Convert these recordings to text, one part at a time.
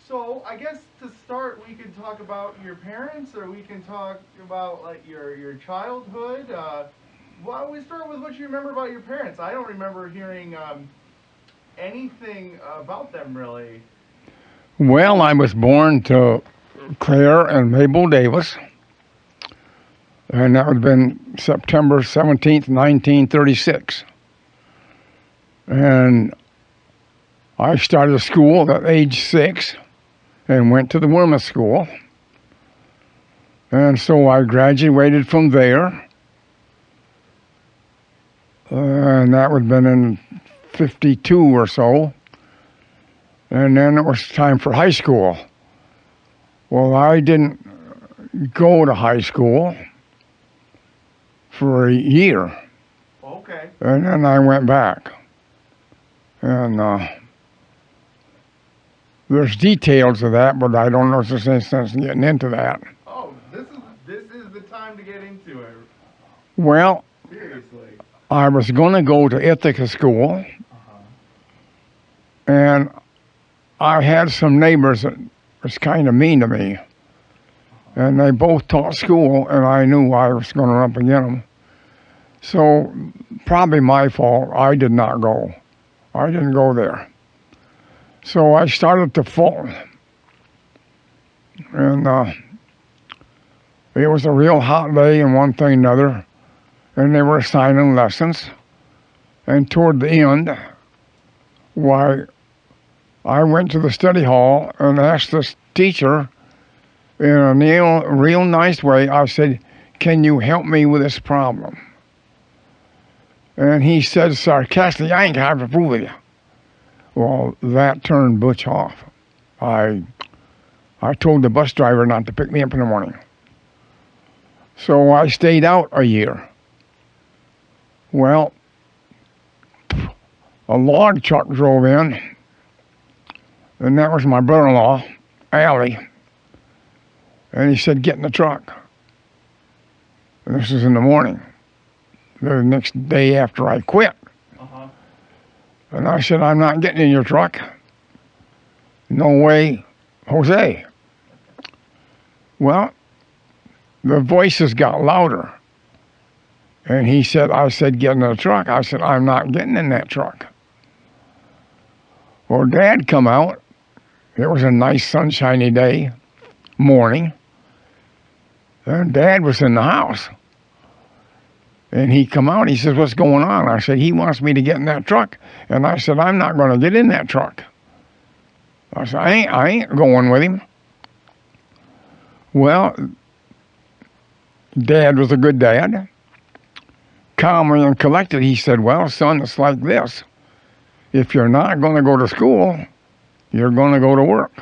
So I guess to start, we could talk about your parents, or we can talk about like your childhood. Why don't we start with what you remember about your parents? I don't remember hearing anything about them really. Well, I was born to Claire and Mabel Davis, and that would have been September 17th, 1936. And I started school at age 6 and went to the women's school. And so I graduated from there, and that would have been in 52 or so. And then it was time for high school. Well, I didn't go to high school for a year, Okay. and then I went back. And there's details of that, but I don't know if there's any sense in getting into that. Oh, this is the time to get into it. Well, Seriously. I was going to go to Ithaca school, Uh-huh. and I had some neighbors that was kind of mean to me. And they both taught school, and I knew I was going to up against them. So, probably my fault. I did not go. I didn't go there. So I started to fall, and it was a real hot day, and one thing and another, and they were assigning lessons. And toward the end, why, I went to the study hall and asked this teacher in a real nice way. I said, "Can you help me with this problem?" And he said sarcastically, "I ain't got to prove with you." Well, that turned Butch off. I told the bus driver not to pick me up in the morning. So I stayed out a year. Well, a log truck drove in, and that was my brother-in-law, Allie. And he said, "Get in the truck." And this was in the morning, the next day after I quit. Uh-huh. And I said, "I'm not getting in your truck." "No way, Jose." Well, the voices got louder. And he said, I said, "Get in the truck." I said, "I'm not getting in that truck." Well, Dad come out. It was a nice sunshiny day, morning. And Dad was in the house. And he come out, he says, "What's going on?" I said, "He wants me to get in that truck." And I said, "I'm not going to get in that truck." I said, I ain't going with him. Well, Dad was a good dad. Calmly and collected, he said, "Well, son, it's like this. If you're not going to go to school, you're going to go to work."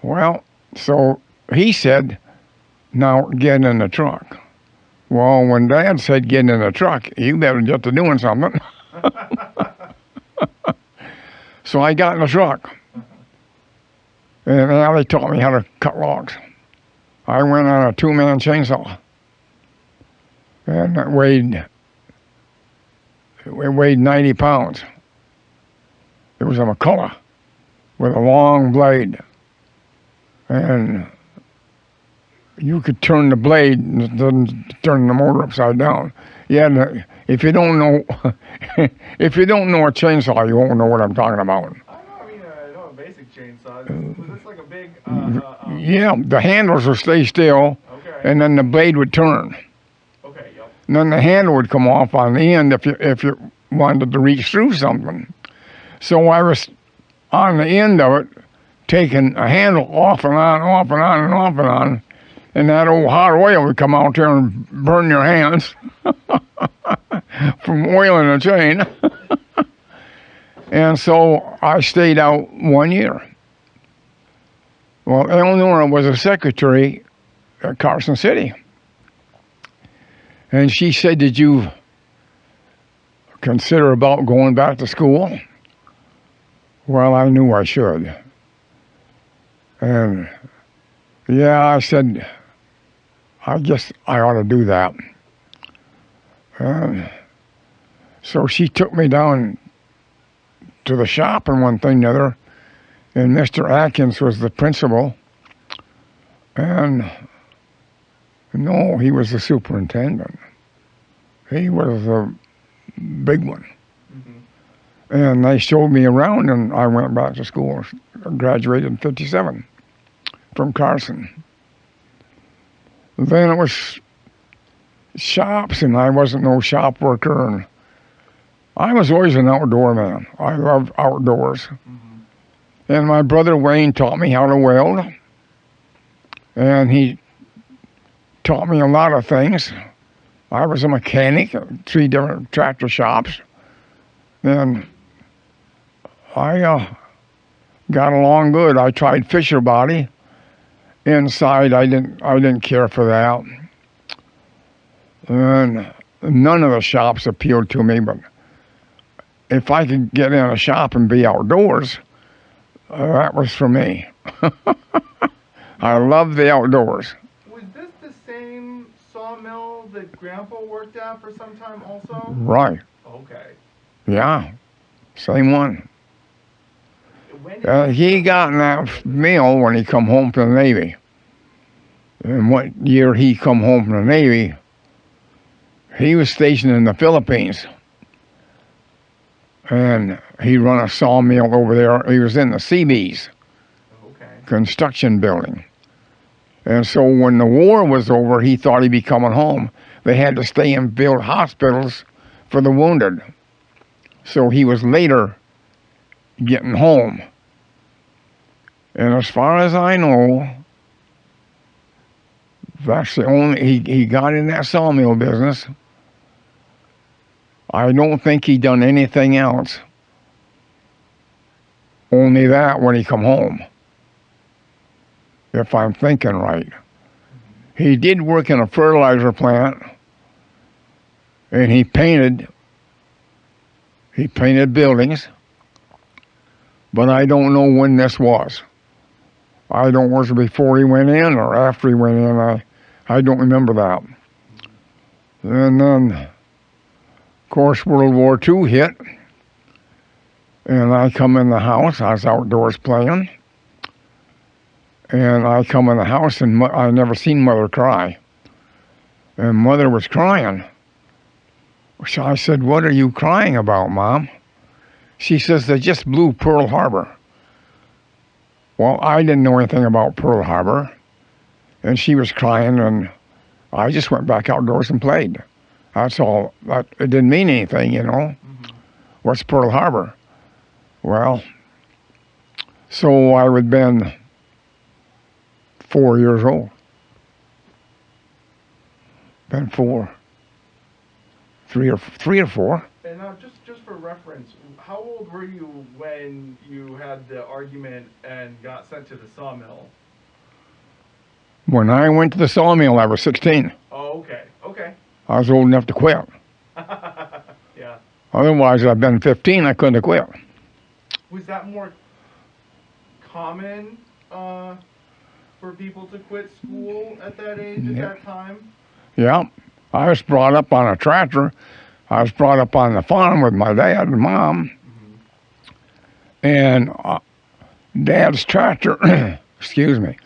Well, so he said, "Now get in the truck." Well, when Dad said get in the truck, you better get to doing something. So I got in the truck. And Allie taught me how to cut logs. I went on a 2-man chainsaw. And it weighed 90 pounds. It was a McCullough with a long blade. And you could turn the blade and it doesn't turn the motor upside down. Yeah, if you don't know, if you don't know a chainsaw, you won't know what I'm talking about. I know. I mean, I know a basic chainsaw. Was this like a big? Yeah, the handles would stay still, Okay. and then the blade would turn. Okay. Yep. And then the handle would come off on the end if you wanted to reach through something. So I was on the end of it, taking a handle off and on, off and on, and off and on. And that old hot oil would come out there and burn your hands from oiling a chain. And so I stayed out 1 year. Well, Eleanor was a secretary at Carson City. And she said, "Did you consider about going back to school?" Well, I knew I should. And yeah, I said, "I guess I ought to do that." So she took me down to the shop and one thing and the other, and Mr. Atkins was the principal, and no, he was the superintendent. He was a big one. Mm-hmm. And they showed me around, and I went back to school. Graduated in '57 from Carson. Then it was shops, and I wasn't no shop worker. And I was always an outdoor man. I loved outdoors. Mm-hmm. And my brother Wayne taught me how to weld, and he taught me a lot of things. I was a mechanic at 3 different tractor shops, and I got along good. I tried Fisher Body. Inside, I didn't care for that, and none of the shops appealed to me. But if I could get in a shop and be outdoors, that was for me. I love the outdoors. Was this the same sawmill that Grandpa worked at for some time also? Right. Okay. Yeah. Same one. When did He got in that mill when he come home from the Navy. And what year he come home from the Navy, he was stationed in the Philippines. And he run a sawmill over there. He was in the Seabees Okay. construction building. And so when the war was over, he thought he'd be coming home. They had to stay and build hospitals for the wounded. So he was later getting home. And as far as I know, that's the only, he got in that sawmill business. I don't think he done anything else. Only that when he come home. If I'm thinking right. He did work in a fertilizer plant, and he painted buildings, but I don't know when this was. I don't know, was it before he went in or after he went in? I don't remember that. And then, of course, World War II hit, and I come in the house. I was outdoors playing, and I come in the house, and I never seen Mother cry. And Mother was crying. So I said, "What are you crying about, Mom?" She says, "They just blew Pearl Harbor." Well, I didn't know anything about Pearl Harbor, and she was crying, and I just went back outdoors and played. That's all. It didn't mean anything, you know. Mm-hmm. What's Pearl Harbor? Well, so I would have been 4 years old. Been 3 or 4. And now, just for reference, how old were you when you had the argument and got sent to the sawmill? When I went to the sawmill, I was 16. Oh, okay. Okay. I was old enough to quit. Yeah. Otherwise, I'd been 15, I couldn't have quit. Was that more common for people to quit school at that age, at that time? Yeah. I was brought up on a tractor. I was brought up on the farm with my dad and mom. Mm-hmm. And Dad's tractor, excuse me,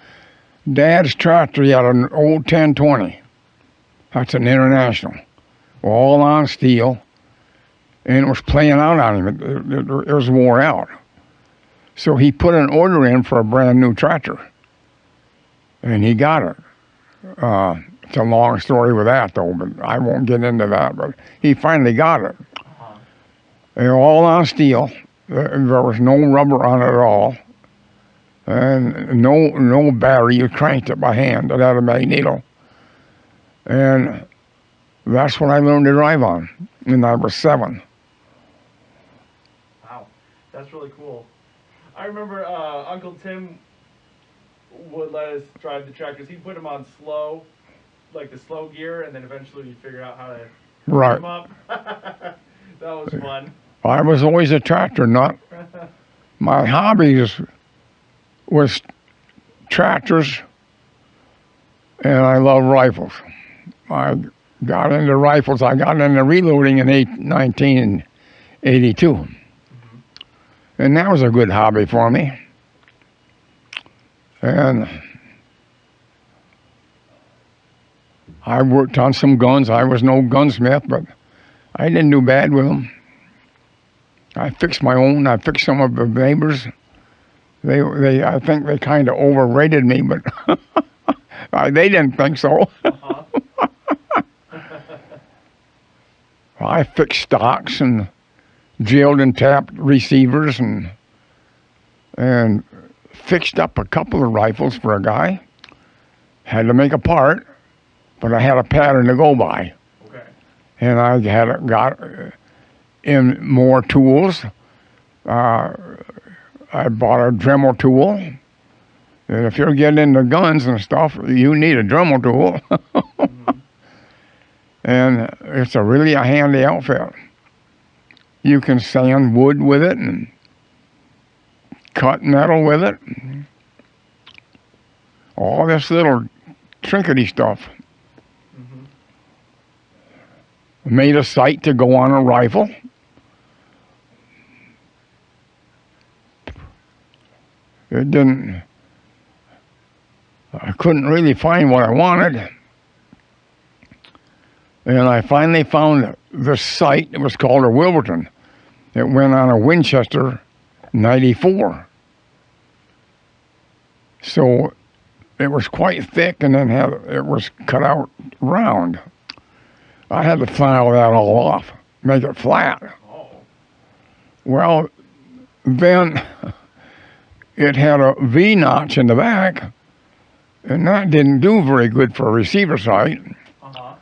Dad's tractor, he had an old 1020. That's an International. All on steel. And it was playing out on him. It was wore out. So he put an order in for a brand new tractor. And he got it. It's a long story with that, though, but I won't get into that. But he finally got it. Uh-huh. They were all on steel. There was no rubber on it at all. And no battery. You cranked it by hand. It had a magneto. And that's what I learned to drive on. And I was 7. Wow. That's really cool. I remember Uncle Tim would let us drive the tractors. He'd put them on slow, like the slow gear, and then eventually we'd figure out how to Right. them up. That was fun. I was always a tractor nut. My hobbies was tractors, and I love rifles. I got into rifles. I got into reloading in 1982. Mm-hmm. And that was a good hobby for me. And I worked on some guns. I was no gunsmith, but I didn't do bad with them. I fixed my own. I fixed some of the neighbors. I think they kind of overrated me, but they didn't think so. Uh-huh. I fixed stocks and drilled and tapped receivers and fixed up a couple of rifles for a guy. Had to make a part, but I had a pattern to go by. Okay. And I got in more tools. I bought a Dremel tool. And if you're getting into guns and stuff, you need a Dremel tool. Mm-hmm. And it's really a handy outfit. You can sand wood with it and cut metal with it. All this little trinkety stuff. Mm-hmm. Made a sight to go on a rifle. It didn't, I couldn't really find what I wanted. And I finally found this sight. It was called a Wilburton. It went on a Winchester 94. So it was quite thick, and then it was cut out round. I had to file that all off, make it flat. Oh. Well, then it had a V notch in the back, and that didn't do very good for a receiver sight. Uh-huh.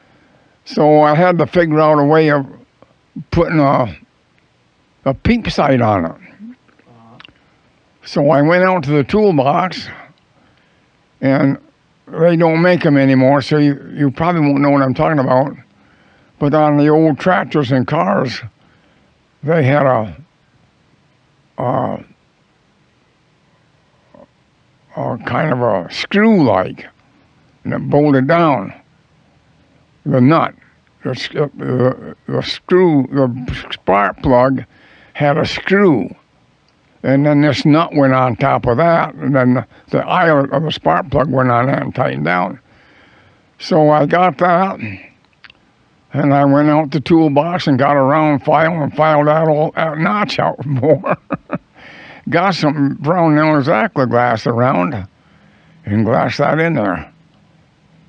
So I had to figure out a way of putting a peep sight on it. Uh-huh. So I went out to the toolbox, and they don't make them anymore, so you probably won't know what I'm talking about. But on the old tractors and cars, they had a kind of a screw-like, and it bolted down. The nut, the screw, the spark plug had a screw, and then this nut went on top of that, and then the eyelet of the spark plug went on that and tightened down. So I got that, and I went out the toolbox and got a round file and filed that notch out more. Got some brown Exactly glass around and glassed that in there.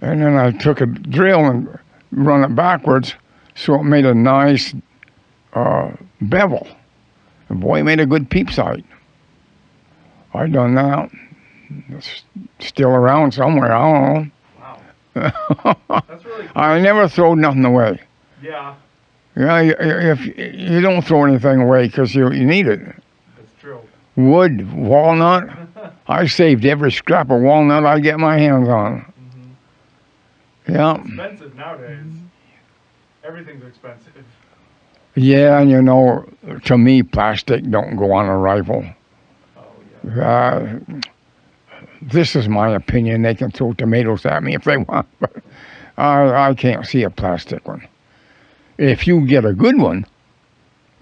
And then I took a drill and run it backwards so it made a nice bevel. And boy, it made a good peep sight. I done that. It's still around somewhere, I don't know. Wow. That's really cool. I never throw nothing away. Yeah, Yeah, if you don't throw anything away because you need it. that's true. Wood, walnut. I saved every scrap of walnut I get my hands on. Mm-hmm. Yeah. Expensive nowadays. Everything's expensive. Yeah, and to me, plastic don't go on a rifle. Oh, yeah. This is my opinion. They can throw tomatoes at me if they want, but I can't see a plastic one. If you get a good one,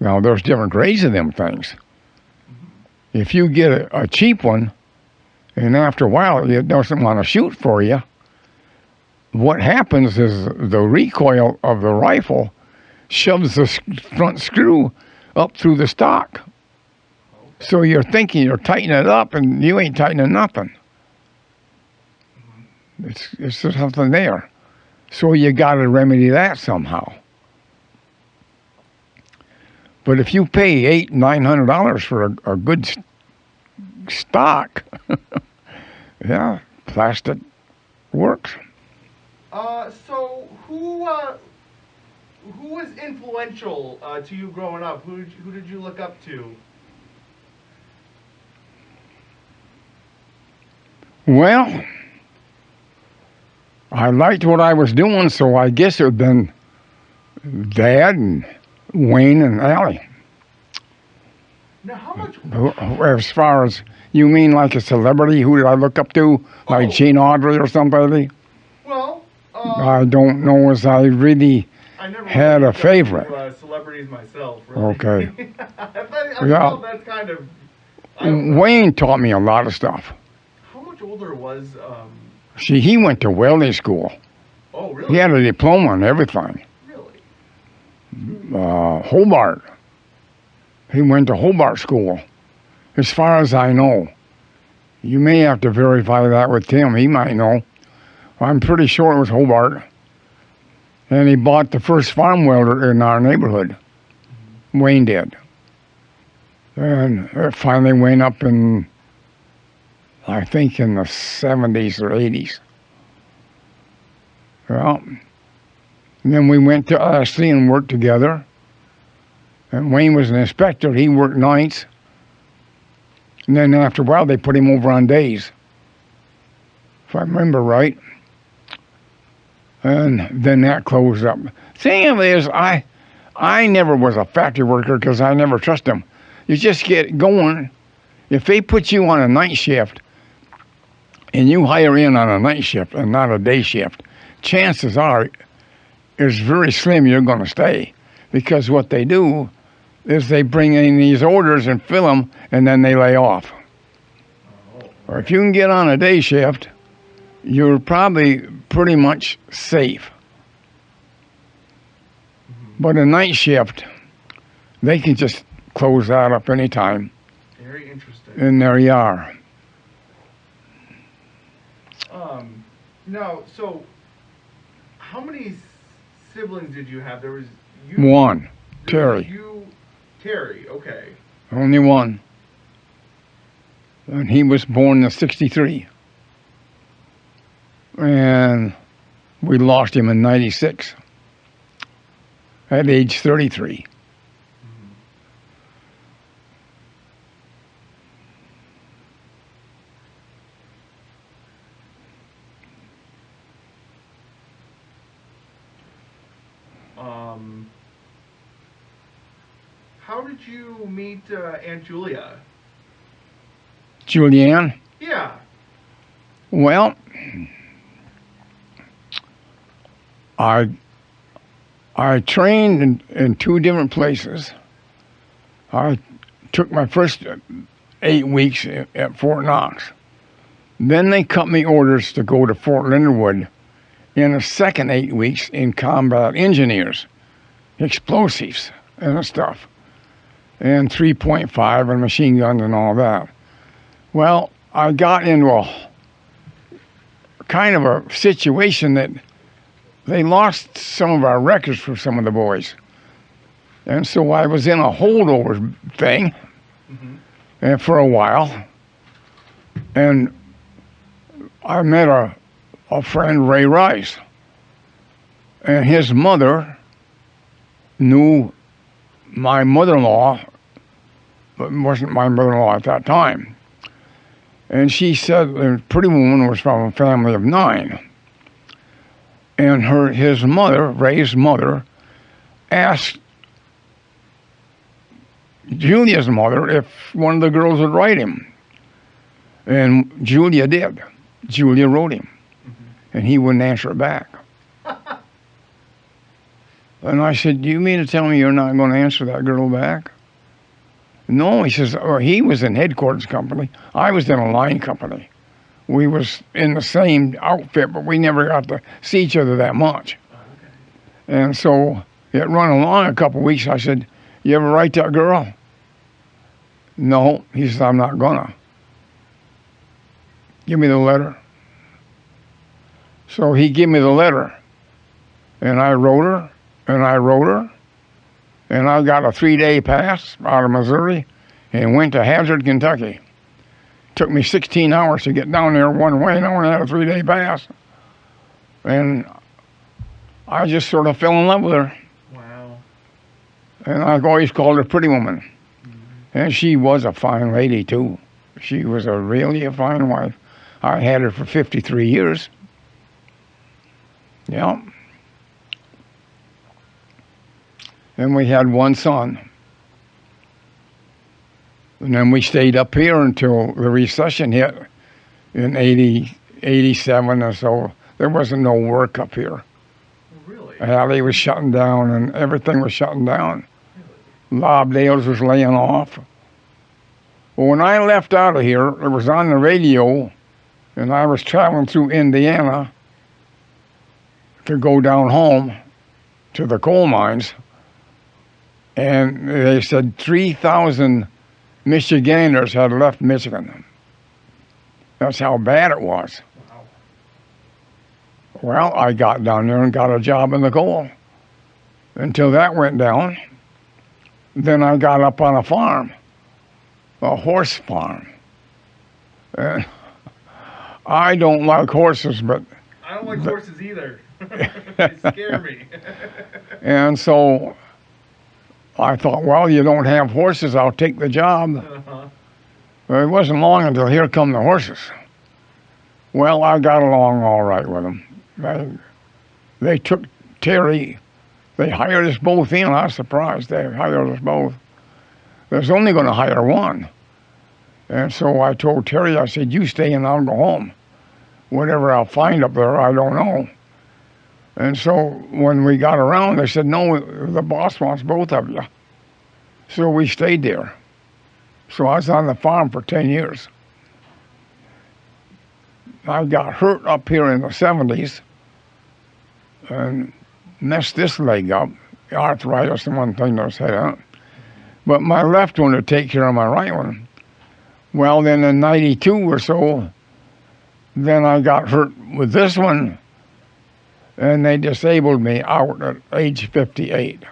now there's different grades of them things. If you get a cheap one, and after a while it doesn't want to shoot for you, what happens is the recoil of the rifle shoves the front screw up through the stock. Okay. So you're thinking you're tightening it up, and you ain't tightening nothing. Mm-hmm. It's just something there. So you got to remedy that somehow. But if you pay $800-900 for a good stock, yeah, plastic works. So who was influential to you growing up? Who did you look up to? Well, I liked what I was doing, so I guess it would have been Dad and Wayne and Allie. Now, how much? As far as, you mean like a celebrity? Who did I look up to? Like Gene Audrey or somebody? Well, I don't know as I really I never had really a favorite. looked up to, celebrities myself. Really. Okay. I Yeah. felt that's kind of. Wayne taught me a lot of stuff. How much older older was, See, he went to welding school. oh, He really? had a diploma and everything. Really? Hobart. He went to Hobart School, as far as I know. You may have to verify that with Tim. He might know. I'm pretty sure it was Hobart. And he bought the first farm welder in our neighborhood. Wayne did. And it finally went up in, I think, in the 70s or 80s. Well, and then we went to Ashley and worked together. And Wayne was an inspector. He worked nights. And then after a while, they put him over on days, if I remember right. And then that closed up. Thing is, I never was a factory worker because I never trust them. You just get going. If they put you on a night shift and you hire in on a night shift and not a day shift, chances are it's very slim you're going to stay, because what they do is they bring in these orders and fill them, and then they lay off. Or if you can get on a day shift, you're probably pretty much safe. But a night shift, they can just close that up anytime. Very interesting. And there you are. Now, so how many siblings did you have? There was you. One. There was Terry. You, Terry. Okay. Only one. And he was born in '63. And we lost him in '96 at age 33. How did you meet Aunt Julia? Julianne? Yeah. Well, I trained in two different places. I took my first 8 weeks at Fort Knox. Then they cut me orders to go to Fort Leonard Wood in the second 8 weeks in combat engineers, explosives and stuff, and 3.5 and machine guns and all that. Well, I got into a kind of a situation that they lost some of our records for some of the boys. And so I was in a holdover thing and for a while. And I met a friend, Ray Rice. And his mother knew my mother-in-law, but wasn't my mother-in-law at that time. And she said the pretty woman was from a family of 9. And his mother, Ray's mother, asked Julia's mother if one of the girls would write him. And Julia did. Julia wrote him. And he wouldn't answer it back. And I said, do you mean to tell me you're not going to answer that girl back? No, he says, oh, he was in headquarters company. I was in a line company. We was in the same outfit, but we never got to see each other that much. And so it run along a couple of weeks. I said, you ever write that girl? No. He says, I'm not gonna. Give me the letter. So he gave me the letter. And I wrote her, and I wrote her. And I got a 3-day pass out of Missouri and went to Hazard, Kentucky. Took me 16 hours to get down there one way, and I only had a 3-day pass. And I just sort of fell in love with her. Wow. And I've always called her Pretty Woman. And she was a fine lady, too. She was really a fine wife. I had her for 53 years. Yeah. And we had one son. And then we stayed up here until the recession hit in 87 or so. There wasn't no work up here. Oh, really? Alley was shutting down and everything was shutting down. Lobdale's was laying off. Well, when I left out of here, it was on the radio And I was traveling through Indiana to go down home to the coal mines, and they said 3,000 Michiganders had left Michigan. That's how bad it was. Wow. Well, I got down there and got a job in the coal until that went down. Then I got up on a farm, a horse farm. And I don't like horses, but I don't like horses either. They scare me. and so I thought, well, you don't have horses, I'll take the job. Uh-huh. Well, it wasn't long until here come the horses. Well, I got along all right with them. They took Terry. They hired us both in. I was surprised they hired us both. They was only going to hire one. And so I told Terry, I said, you stay and I'll go home. Whatever I'll find up there, I don't know. And so when we got around, they said, no, the boss wants both of you. So we stayed there. So I was on the farm for 10 years. I got hurt up here in the 70s and messed this leg up. Arthritis and one thing that's had it. But my left one would take care of my right one. Well, then in 92 or so, then I got hurt with this one, and they disabled me out at age 58.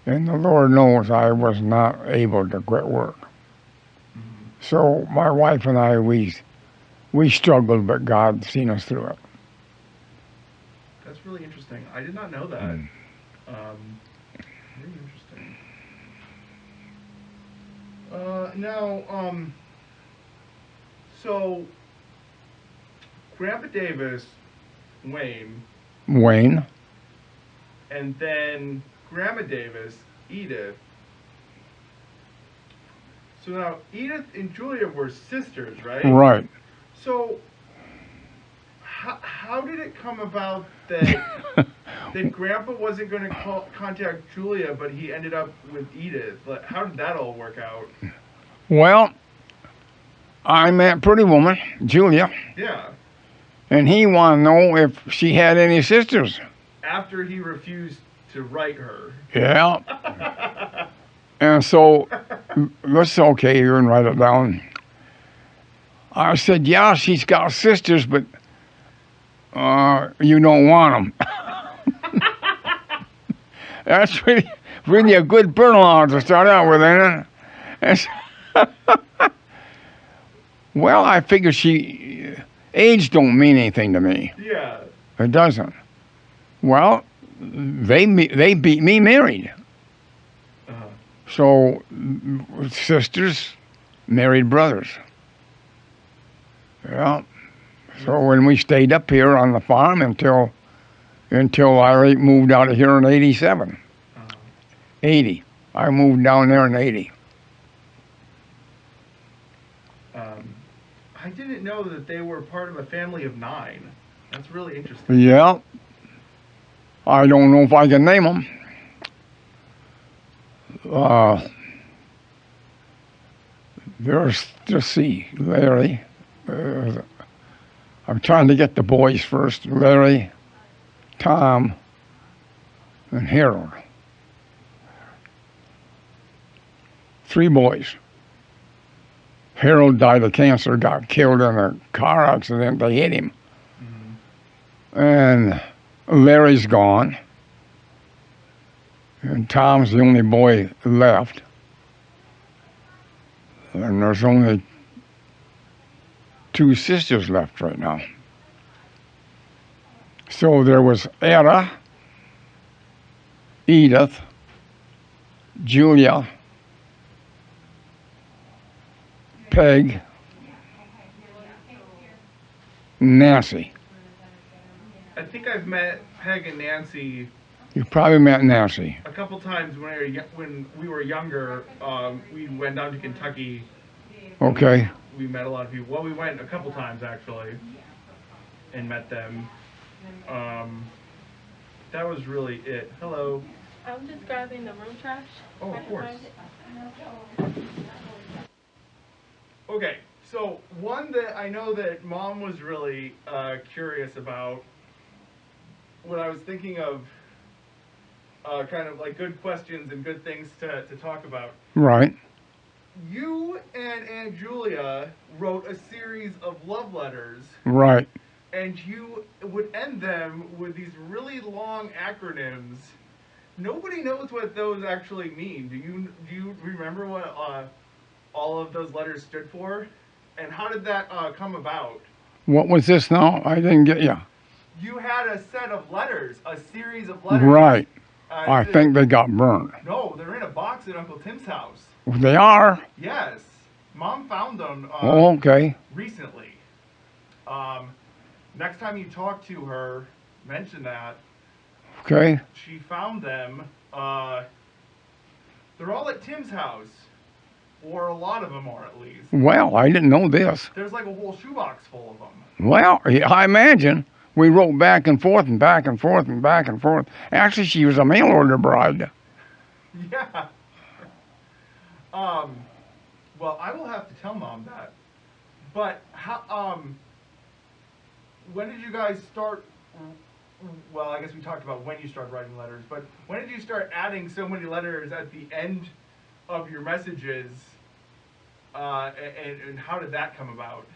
And the Lord knows I was not able to quit work. So my wife and I, we struggled, but God seen us through it. That's really interesting. I did not know that. Very interesting. Now, so Grandpa Davis, Wayne. and then Grandma Davis, Edith. So now Edith and Julia were sisters, right? Right. So how did it come about that that Grandpa wasn't going to contact Julia, but he ended up with Edith? Like, how did that all work out? Well, I met Pretty Woman, Julia, Yeah. and he wanted to know if she had any sisters. After he refused to write her. Yeah. And so, let's okay here and write it down. I said, yeah, she's got sisters, but you don't want them. That's really a good burn to start out with, ain't it? And well, I figure age don't mean anything to me. Yeah. It doesn't. Well, they beat me married. Uh-huh. So, sisters married brothers. Yeah. So when we stayed up here on the farm until I moved out of here in 87. Uh-huh. 80. I moved down there in 80. I didn't know that they were part of a family of 9. That's really interesting. Yeah. I don't know if I can name them. There's, just see, Larry. I'm trying to get the boys first. Larry, Tom, and Harold. 3 boys. Harold died of cancer, got killed in a car accident. They hit him. Mm-hmm. And Larry's gone. And Tom's the only boy left. And there's only 2 sisters left right now. So there was Etta, Edith, Julia, Peg, Nancy. I think I've met Peg and Nancy You probably met Nancy. a couple times when we were younger. We went down to Kentucky. Okay. We met a lot of people. Well, we went a couple times actually, and met them. That was really it. Hello. I'm just grabbing the room trash. Oh, of course. Okay, So one that I know that Mom was really curious about when I was thinking of kind of like good questions and good things to talk about. Right. You and Aunt Julia wrote a series of love letters, Right. and you would end them with these really long acronyms. Nobody knows what those actually mean. Do you remember what all of those letters stood for, and how did that come about? What was this now? I didn't get you. You had a set of letters, a series of letters. Right. I think they got burned. No, they're in a box at Uncle Tim's house. They are? Yes, Mom found them Oh, okay. recently. Next time you talk to her, mention that. Okay. She found them. They're all at Tim's house, or a lot of them are at least. Well, I didn't know this. There's like a whole shoebox full of them. Well, yeah, I imagine we wrote back and forth and back and forth and back and forth. Actually, she was a mail order bride. Yeah. Well, I will have to tell Mom that. But how? When did you guys start? Well, I guess we talked about when you started writing letters, but when did you start adding so many letters at the end of your messages? And how did that come about?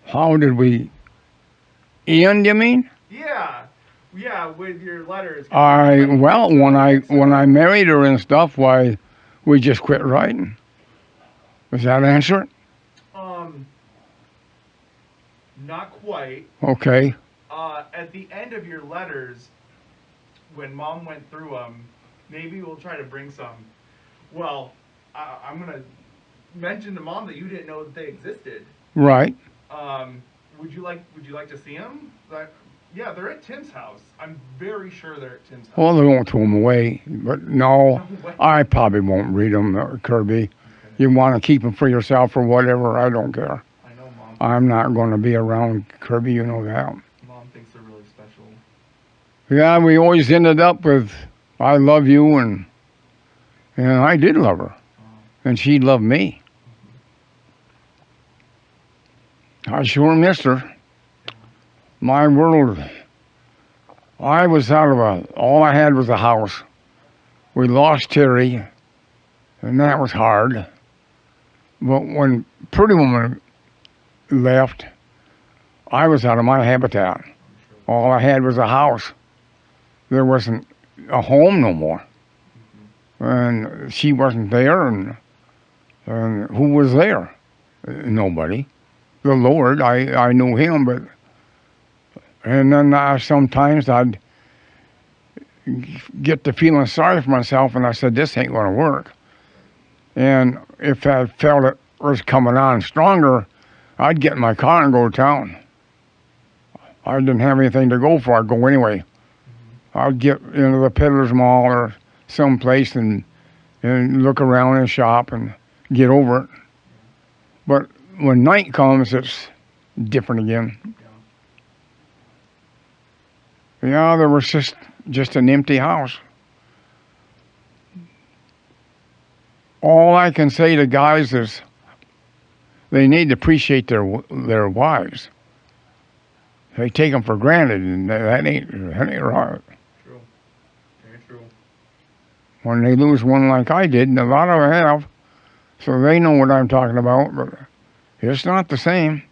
How did we end, you mean? Yeah, with your letters. Well, when I married her and stuff, why, we just quit writing. Does that answer it? Not quite. Okay. At the end of your letters, when Mom went through them, maybe we'll try to bring some. Well, I'm gonna mention to Mom that you didn't know that they existed. Right. Would you like to see them? Yeah, they're at Tim's house. I'm very sure they're at Tim's house. Well, they won't throw them away, but no, I probably won't read them, Kirby. Okay. You want to keep them for yourself or whatever, I don't care. I know, Mom. I'm not going to be around Kirby, you know that. Mom thinks they're really special. Yeah, we always ended up with, I love you, and I did love her. And she loved me. I sure missed her. My world, I was out of all I had was a house. We lost Terry, and that was hard. But when Pretty Woman left, I was out of my habitat. All I had was a house. There wasn't a home no more. And she wasn't there, and who was there? Nobody. The Lord, I knew him, but and then sometimes I'd get to feeling sorry for myself, and I said, this ain't going to work. And if I felt it was coming on stronger, I'd get in my car and go to town. I didn't have anything to go for. I'd go anyway. I'd get into the Peddler's Mall or someplace and look around and shop and get over it. But when night comes, it's different again. Yeah, there was just an empty house. All I can say to guys is they need to appreciate their wives. They take them for granted, and that ain't right. True. Very true. When they lose one like I did, and a lot of them have, so they know what I'm talking about, but it's not the same.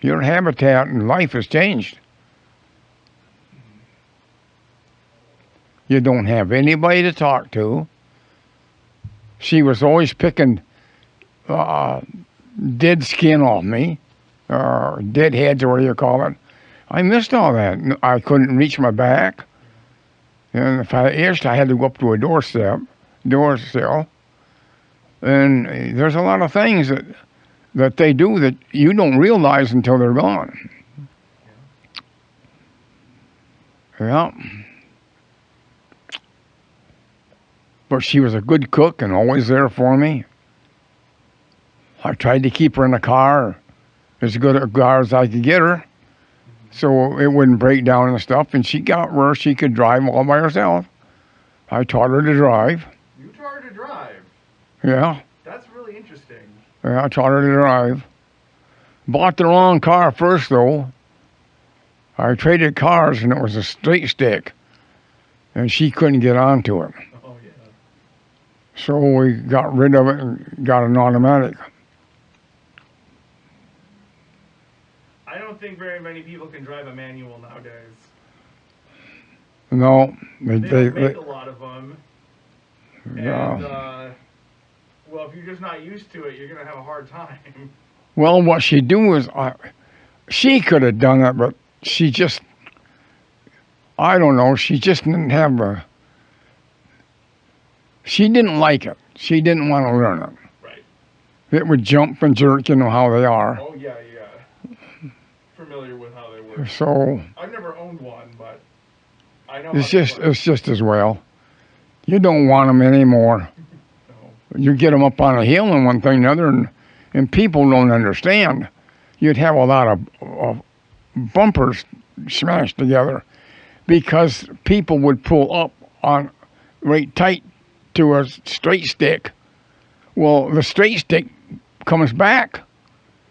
Your habitat and life has changed. You don't have anybody to talk to. She was always picking dead skin off me, dead heads or whatever you call it. I missed all that. I couldn't reach my back. And if I itched, I had to go up to a door sill. And there's a lot of things that they do that you don't realize until they're gone. Yeah. But she was a good cook and always there for me. I tried to keep her in the car, as good a car as I could get her, so it wouldn't break down and stuff. And she got where she could drive all by herself. I taught her to drive. You taught her to drive? Yeah. That's really interesting. Yeah, I taught her to drive. Bought the wrong car first, though. I traded cars, and it was a straight stick, and she couldn't get onto it. Oh yeah. So we got rid of it and got an automatic. I don't think very many people can drive a manual nowadays. No, They don't make a lot of them. yeah. And well, if you're just not used to it, you're gonna have a hard time. Well, what she do was, she could have done it, but she just, I don't know, she just didn't have she didn't like it. She didn't want to learn it. Right. It would jump and jerk, you know how they are. Oh yeah, yeah. Familiar with how they work. So I've never owned one, but I know. it's how they just, work. it's just as well. You don't want them anymore. No. You get them up on a hill and one thing and another, and people don't understand. You'd have a lot of bumpers smashed together because people would pull up on right tight to a straight stick. Well, the straight stick comes back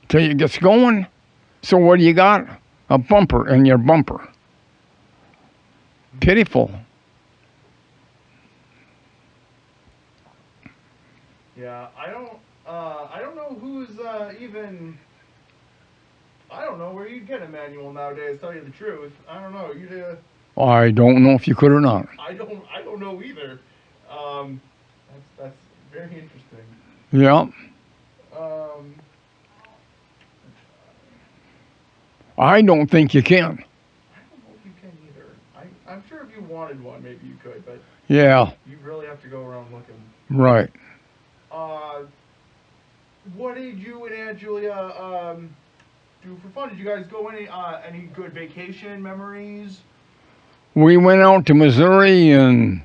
till it gets going. So what do you got? A bumper in your bumper. Pitiful. Yeah, I don't know who's even. I don't know where you get a manual nowadays. Tell you the truth, I don't know. I don't know if you could or not. I don't know either. That's very interesting. Yeah. I don't think you can. I don't know if you can either. I'm sure if you wanted one, maybe you could, but Yeah, you really have to go around looking. right. What did you and Aunt Julia do for fun? Did you guys go any good vacation memories? We went out to Missouri and,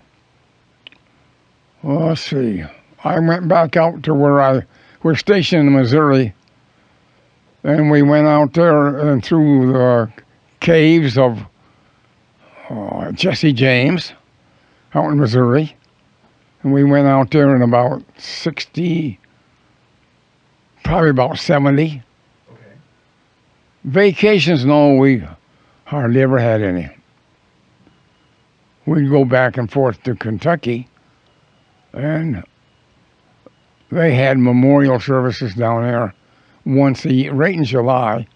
well, let's see. I went back out to where we're stationed in Missouri, and we went out there and through the caves of Jesse James out in Missouri. And we went out there in about 60, probably about 70. Okay. Vacations, no, we hardly ever had any. We'd go back and forth to Kentucky, and they had memorial services down there once a year, right in July.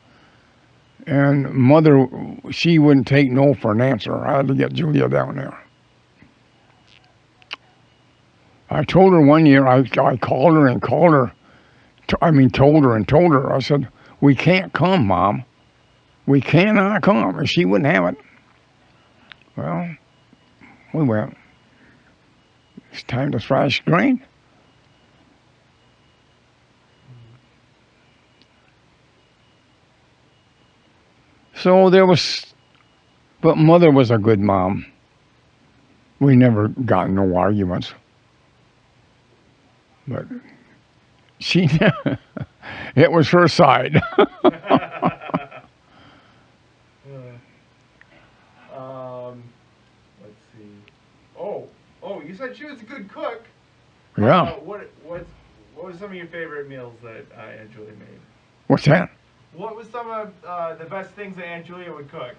And Mother, she wouldn't take no for an answer. I had to get Julia down there. I told her one year, I called her and called her, told her and told her, I said, we can't come, Mom. We cannot come. And she wouldn't have it. Well, we went. It's time to thrash grain. So but Mother was a good mom. We never got in no arguments. But she, it was her side. Let's see. Oh, you said she was a good cook. Yeah. What was some of your favorite meals that Aunt Julia made? What's that? What was some of the best things that Aunt Julia would cook?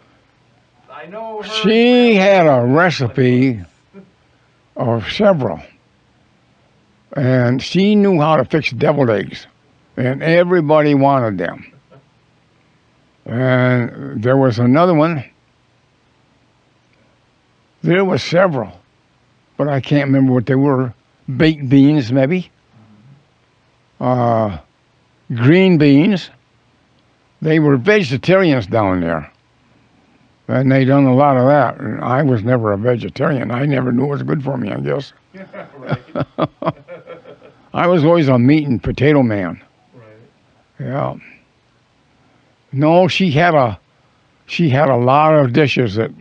I know her. She had a recipe of several. And she knew how to fix deviled eggs. And everybody wanted them. And there was another one. There were several. But I can't remember what they were. Baked beans, maybe. Green beans. They were vegetarians down there. And they done a lot of that. And I was never a vegetarian. I never knew it was good for me, I guess. Right. I was always a meat and potato man. Right. Yeah. No, she had a lot of dishes that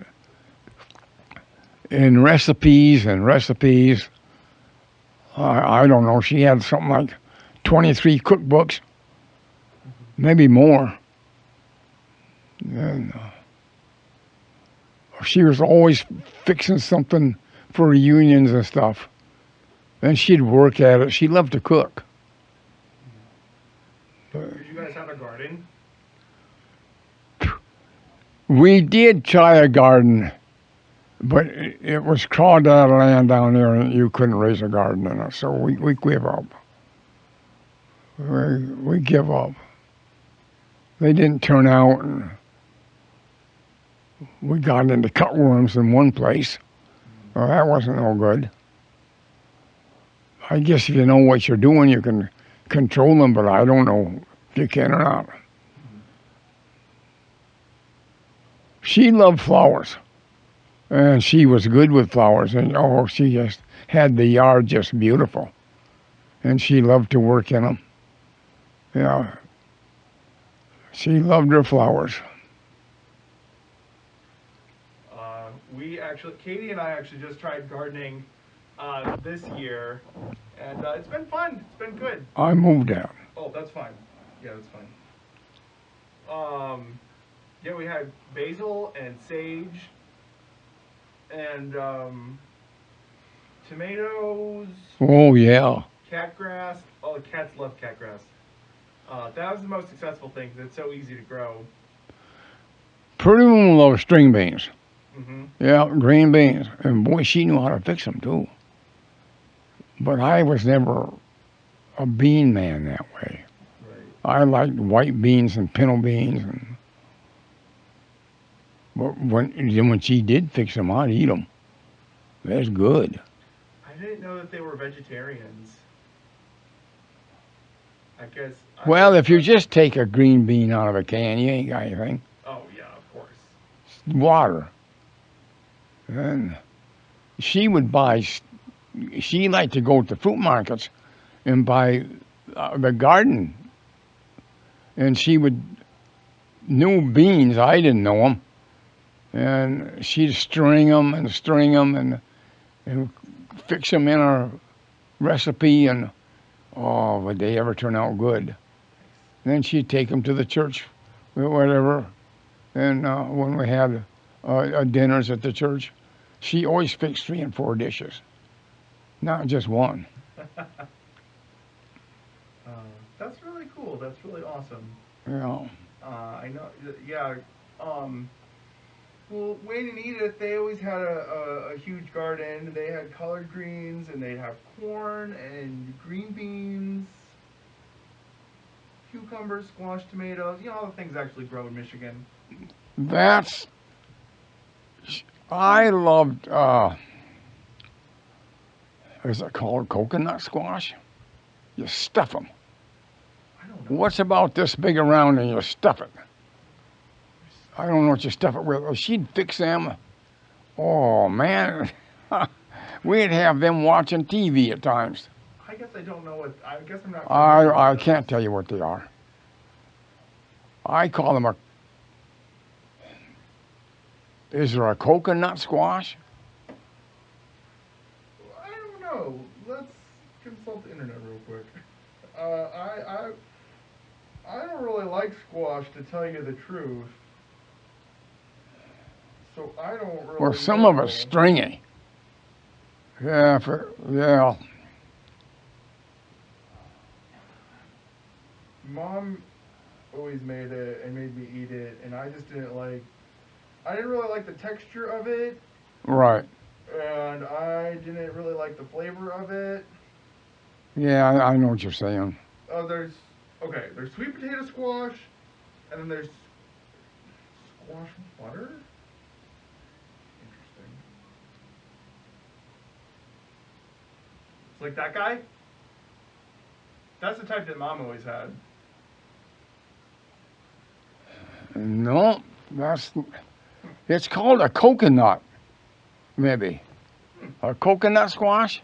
in recipes. I don't know. She had something like 23 cookbooks, maybe more. And she was always fixing something for reunions and stuff. And she'd work at it. She loved to cook. Did you guys have a garden? We did try a garden, but it was crawled out of land down there, and you couldn't raise a garden in it. So we give up. We give up. They didn't turn out, and we got into cutworms in one place. Well, that wasn't no good. I guess if you know what you're doing, you can control them, but I don't know if you can or not. She loved flowers, and she was good with flowers, and oh, she just had the yard just beautiful, and she loved to work in them. Yeah, she loved her flowers. Katie and I actually just tried gardening this year, and it's been fun. It's been good. I moved out. Oh, that's fine. Yeah, that's fine. Yeah, we had basil and sage, and tomatoes, Oh yeah. catgrass. Oh, the cats love catgrass. That was the most successful thing 'cause it's so easy to grow. Pretty woman loved string beans. Mm-hmm. Yeah, green beans, and boy, she knew how to fix them too. But I was never a bean man that way. Right. I liked white beans and pinto beans, and but when she did fix them, I'd eat them. That's good. I didn't know that they were vegetarians. I guess. Well, if you just take a green bean out of a can, you ain't got anything. Oh yeah, of course. Water. And she would buy. She liked to go to fruit markets and buy the garden, and she would knew beans. I didn't know them, and she'd string them and fix them in her recipe, and oh, would they ever turn out good? And then she'd take them to the church, or whatever, and when we had dinners at the church, she always fixed 3 and 4 dishes, not just one. That's really cool. That's really awesome. Yeah. I know. Yeah. Well, Wayne and Edith, they always had a huge garden. They had collard greens, and they'd have corn and green beans, cucumbers, squash, tomatoes. You know, all the things actually grow in Michigan. That's. I loved. Is it called coconut squash? You stuff them. I don't know. What's about this big around and you stuff it? I don't know what you stuff it with. She'd fix them. Oh man, we'd have them watching TV at times. I guess I don't know what. I guess I'm not. I can't tell you what they are. I call them a. Is there a coconut squash? I don't know. Let's consult the internet real quick. I don't really like squash, to tell you the truth. So I don't really. Well, some know. of it's stringy. Yeah, yeah. Mom always made it and made me eat it, and I just didn't like. I didn't really like the texture of it, Right. and I didn't really like the flavor of it. Yeah, I know what you're saying. There's sweet potato squash, and then there's squash butter. Interesting. It's like that guy. That's the type that Mom always had. No, it's called a coconut, maybe. A coconut squash.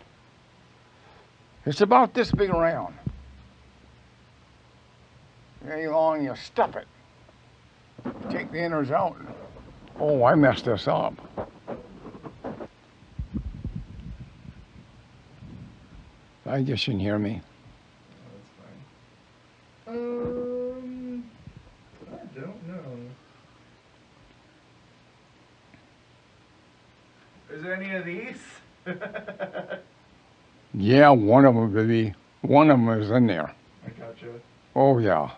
It's about this big around. Very long, you stuff it. Take the innards out. Oh, I messed this up. I guess you can hear me. That's fine. I don't know. Is there any of these? Yeah, one of them is in there. I gotcha. Oh, yeah.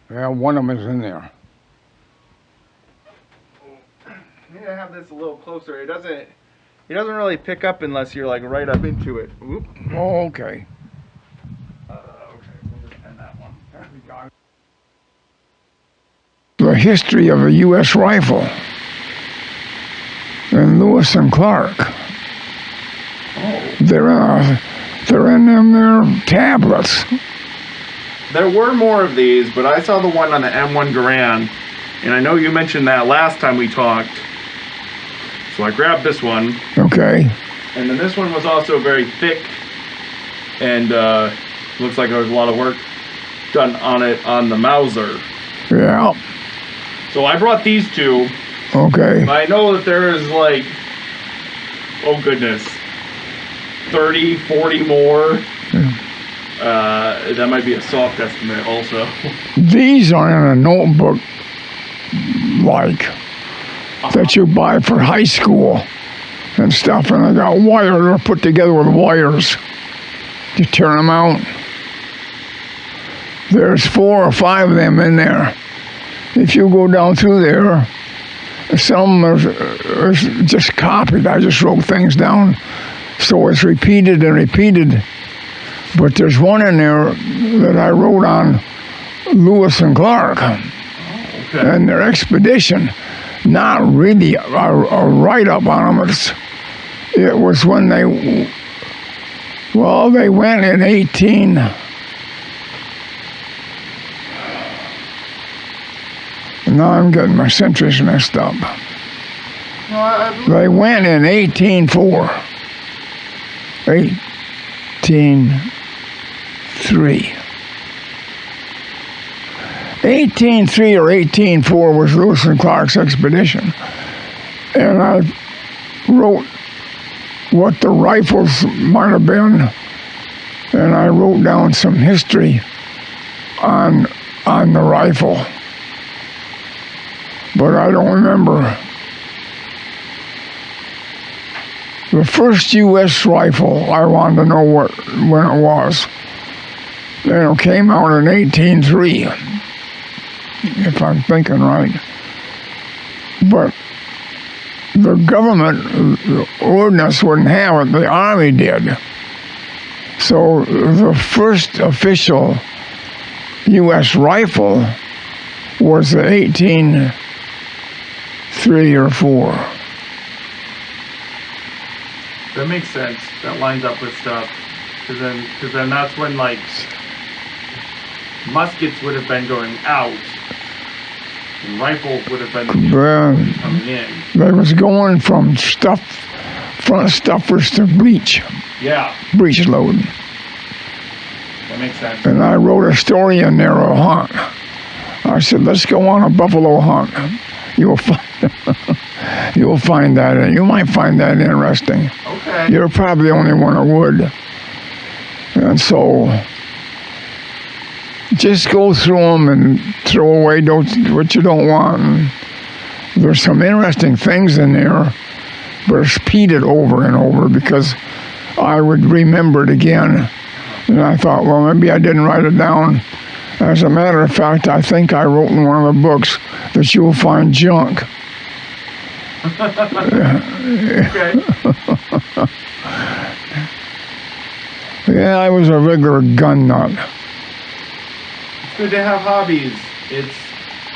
Yeah, one of them is in there. I need to have this a little closer. It doesn't really pick up unless you're like right up into it. Oop. Oh, okay. Okay, we'll just end that one. The history of a U.S. rifle and Lewis and Clark. Oh. They're in them there tablets. There were more of these, but I saw the one on the M1 Garand, and I know you mentioned that last time we talked. So I grabbed this one. Okay. And then this one was also very thick, and looks like there was a lot of work done on it on the Mauser. Yeah. So I brought these two. Okay. I know that there is like, oh goodness, 30, 40 more. That might be a soft estimate also. These are in a notebook like that you buy for high school and stuff, and they got wire. They're put together with wires. You turn them out. There's 4 or 5 of them in there. If you go down through there, some are just copied. I just wrote things down, so it's repeated and repeated. But there's one in there that I wrote on Lewis and Clark and their expedition. Not really a write-up on them. It was when they went in 18. Now I'm getting my centuries messed up. They went in 1804. 1803. 1803 or 1804 was Lewis and Clark's expedition. And I wrote what the rifles might have been, and I wrote down some history on the rifle. But I don't remember. The first U.S. rifle, I wanted to know when it was. And it came out in 1803, if I'm thinking right. But the government, the ordinance wouldn't have it, the Army did. So the first official U.S. rifle was the 1803 or 4. That makes sense. That lines up with stuff. Because then that's when, like, muskets would have been going out. And rifles would have been coming in. They was going from front stuffers to breech. Yeah. Breech load. That makes sense. And I wrote a story in there, a hunt. I said, let's go on a buffalo hunt. You'll find that. You might find that interesting. Okay. You're probably the only one that would. And so, just go through them and throw away what you don't want. And there's some interesting things in there, but it's repeated over and over because I would remember it again. And I thought, well, maybe I didn't write it down. As a matter of fact, I think I wrote in one of the books that you'll find junk. Okay. Yeah, I was a regular gun nut. It's good to have hobbies. It's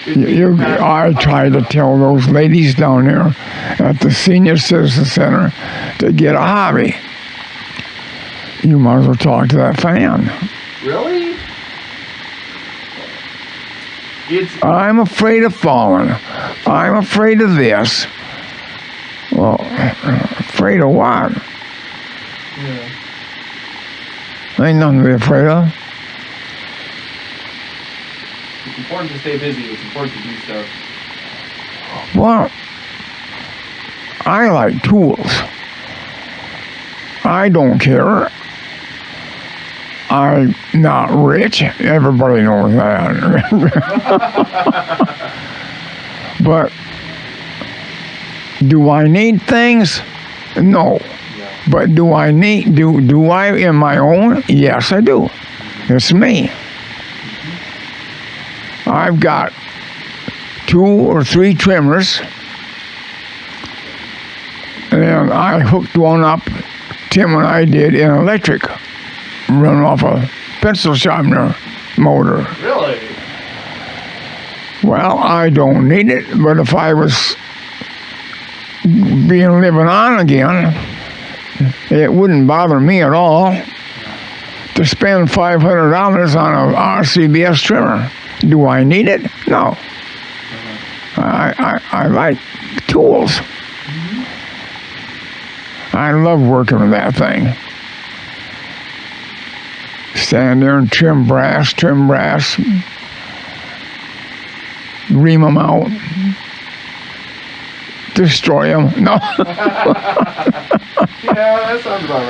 good I try to tell those ladies down there at the Senior Citizen Center to get a hobby. You might as well talk to that fan. Really? I'm afraid of falling. I'm afraid of this. Well, afraid of what? Yeah. Ain't nothing to be afraid of. It's important to stay busy. It's important to do stuff. Well, I like tools. I don't care. I'm not rich. Everybody knows that. But do I need things? No. Yeah. But do I in my own? Yes, I do. It's me. I've got 2 or 3 trimmers, and I hooked one up, Tim and I did, in electric, run off a pencil sharpener motor. Really? Well, I don't need it, but if I was being living on again, it wouldn't bother me at all to spend $500 on a RCBS trimmer. Do I need it? No. I like tools. I love working with that thing. Stand there and trim brass, ream them out, destroy them. No. Yeah, that sounds about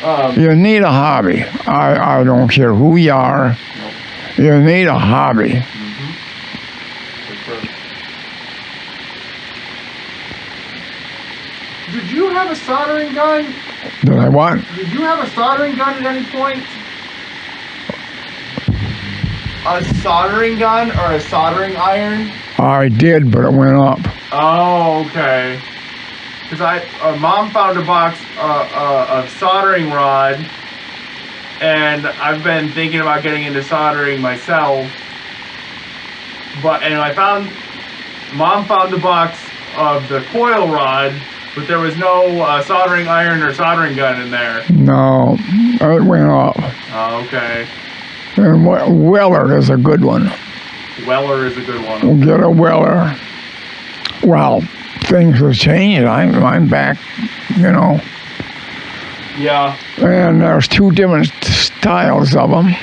right. You need a hobby. I don't care who you are. Nope. You need a hobby. For sure. Did you have a soldering gun? Did I what? Did you have a soldering gun at any point? A soldering gun or a soldering iron? I did, but it went up. Oh, okay. Because Mom found a box of soldering rod, and I've been thinking about getting into soldering myself. Mom found the box of the coil rod, but there was no soldering iron or soldering gun in there. No, it went up. Oh, okay. And Weller is a good one. Weller is a good one. We'll get a Weller. Well, things have changed. I'm back, you know. Yeah. And there's 2 different styles of them.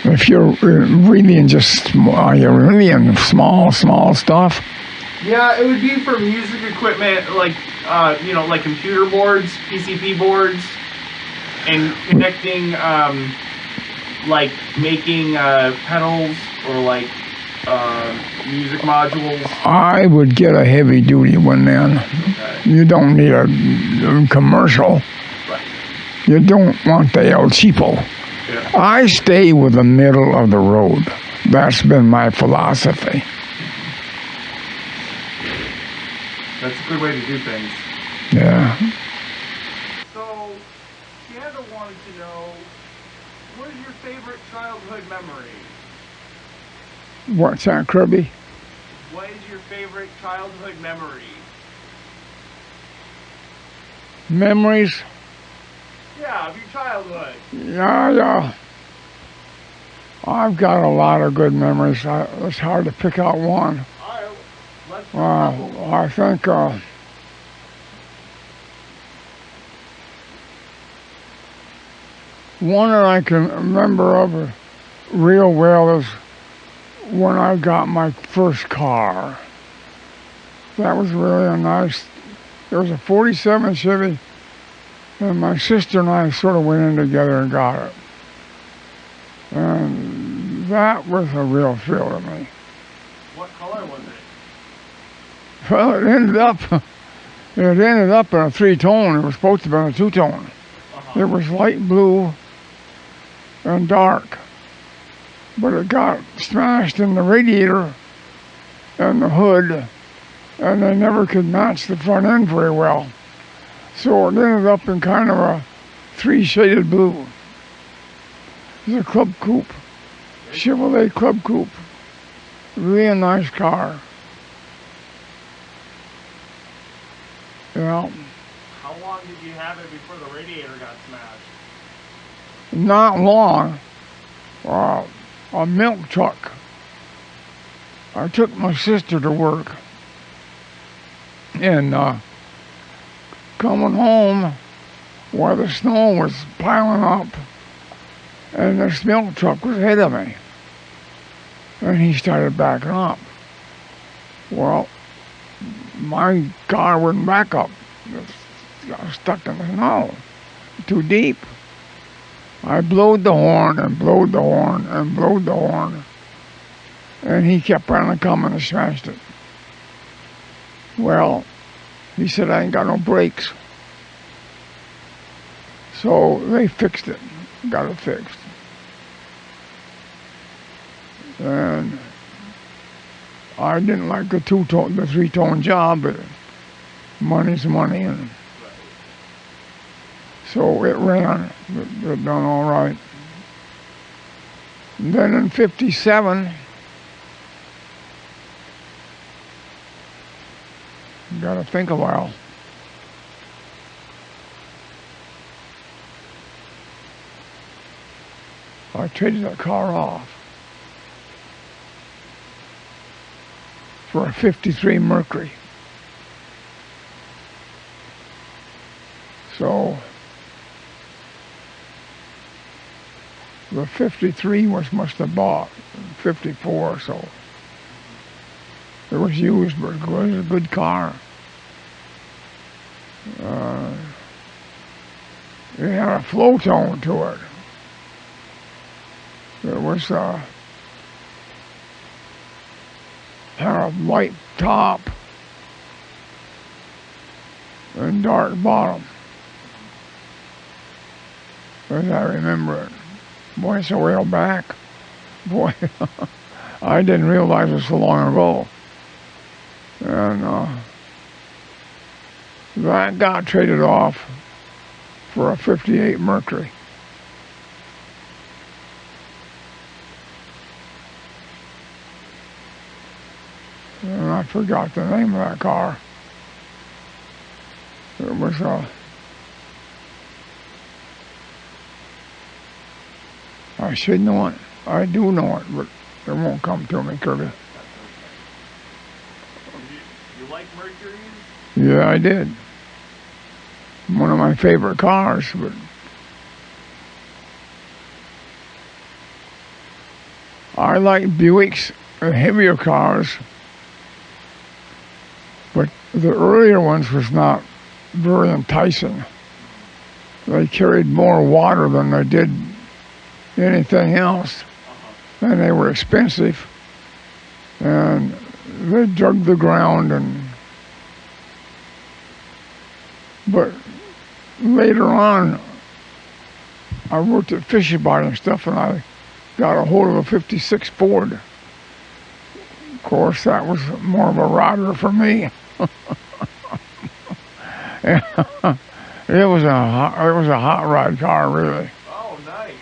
If you're really in small stuff. Yeah, it would be for music equipment, like like computer boards, PCP boards, and connecting, like making pedals or like music modules. I would get a heavy duty one then. Okay. You don't need a commercial. Right. You don't want the El Cheapo. Yeah. I stay with the middle of the road. That's been my philosophy. That's a good way to do things. Yeah. So, Sandra wanted to know, what is your favorite childhood memory? What's that, Kirby? What is your favorite childhood memory? Memories? Yeah, of your childhood. Yeah. I've got a lot of good memories. It's hard to pick out one. All right, let's do a couple. I think one that I can remember of real well is when I got my first car. That was really a nice. It was a '47 Chevy, and my sister and I sort of went in together and got it. And that was a real thrill to me. What color was it? Well, it ended up in a 3-tone. It was supposed to be a 2-tone. Uh-huh. It was light blue and dark, but it got smashed in the radiator and the hood, and they never could match the front end very well. So it ended up in kind of a 3-shaded blue. It was a Club Coupe, Chevrolet Club Coupe. Really nice car. Yeah. How long did you have it before the radiator got smashed? Not long. A milk truck. I took my sister to work, and coming home while the snow was piling up, and this milk truck was ahead of me, and he started backing up. Well, my car wouldn't back up. I was stuck in the snow, too deep. I blowed the horn and blowed the horn and blowed the horn, and he kept on coming and smashed it. Well, he said, I ain't got no brakes. So they fixed it, got it fixed. And I didn't like the three-tone job, but money's money, and so it ran. It done all right. And then in '57, got to think a while. I traded that car off for a '53 Mercury. So the '53 must have bought '54, so it was used, but it was a good car. It had a flow tone to it. It was had a light top and dark bottom, as I remember it. Boy, it's a while back. Boy, I didn't realize it so long ago. And that got traded off for a '58 Mercury. And I forgot the name of that car. It was I should know it. I do know it, but it won't come to me, Curtis. You like Mercuries? Yeah, I did. One of my favorite cars, but I like Buicks and heavier cars, but the earlier ones was not very enticing. They carried more water than they did anything else, and they were expensive, and they dug the ground. But later on, I worked at Fisher Bar and stuff, and I got a hold of a '56 Ford. Of course, that was more of a rider for me. It was a hot rod car, really. Oh, nice.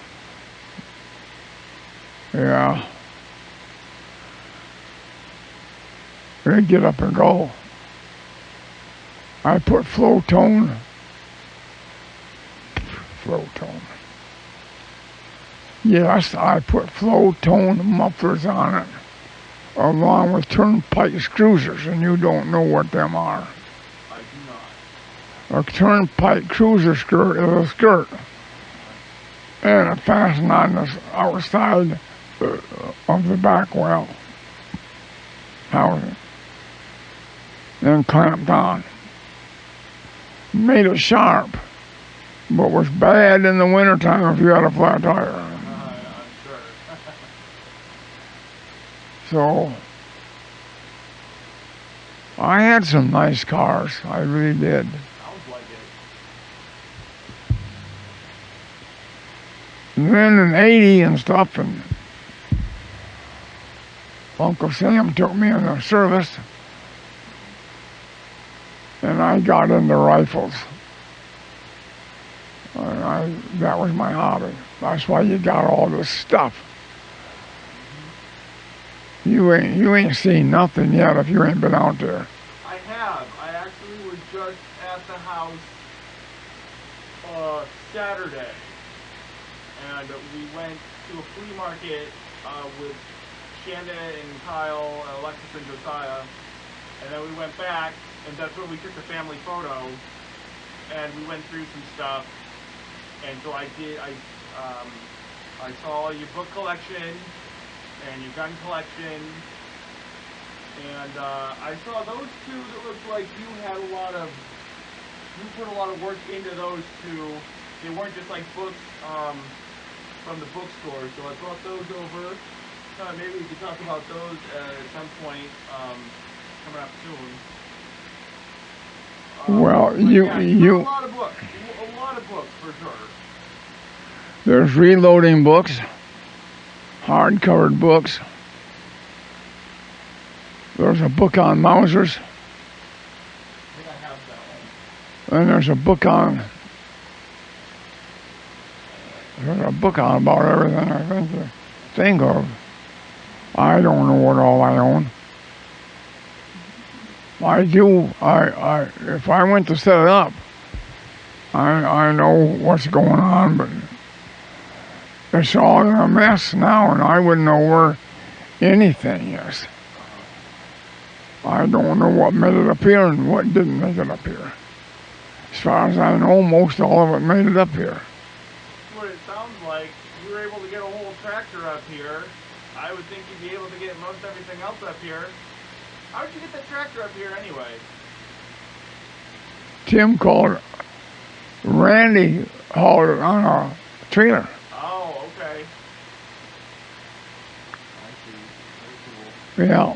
Yeah. It'd get up and go. I put flow tone. Yes, I put flow tone mufflers on it, along with turnpike cruisers, and you don't know what them are. I do not. A turnpike cruiser skirt is a skirt, and it fastened on the outside of the back well housing, then clamped on. Made it sharp, but was bad in the wintertime if you had a flat tire. I'm sure. So I had some nice cars. I really did. Sounds like it. And then in '80 and stuff, and Uncle Sam took me in the service, and I got into rifles. And that was my hobby. That's why you got all this stuff. You ain't seen nothing yet if you ain't been out there. I have. I actually was just at the house Saturday, and we went to a flea market with Shanda and Kyle, Alexis and Josiah, and then we went back, and that's where we took the family photo, and we went through some stuff, and so I saw your book collection and your gun collection, and I saw those two that looked like you put a lot of work into those two. They weren't just like books from the bookstore, so I brought those over. Maybe we could talk about those at some point coming up soon. Well, yeah, you a lot of books for sure. There's reloading books, hard-covered books, There's a book on Mausers, I think I have that one. and there's a book on about everything I think to think of. I don't know what all I own. I do. If I went to set it up, I know what's going on, but it's all in a mess now, and I wouldn't know where anything is. I don't know what made it appear and what didn't make it appear. As far as I know, most all of it made it up here. What it sounds like, you were able to get a whole tractor up here. I would think you'd be able to get most everything else up here. How did you get that tractor up here anyway? Tim called it. Randy hauled it on a trailer. Oh, okay. I see. Very cool. Yeah.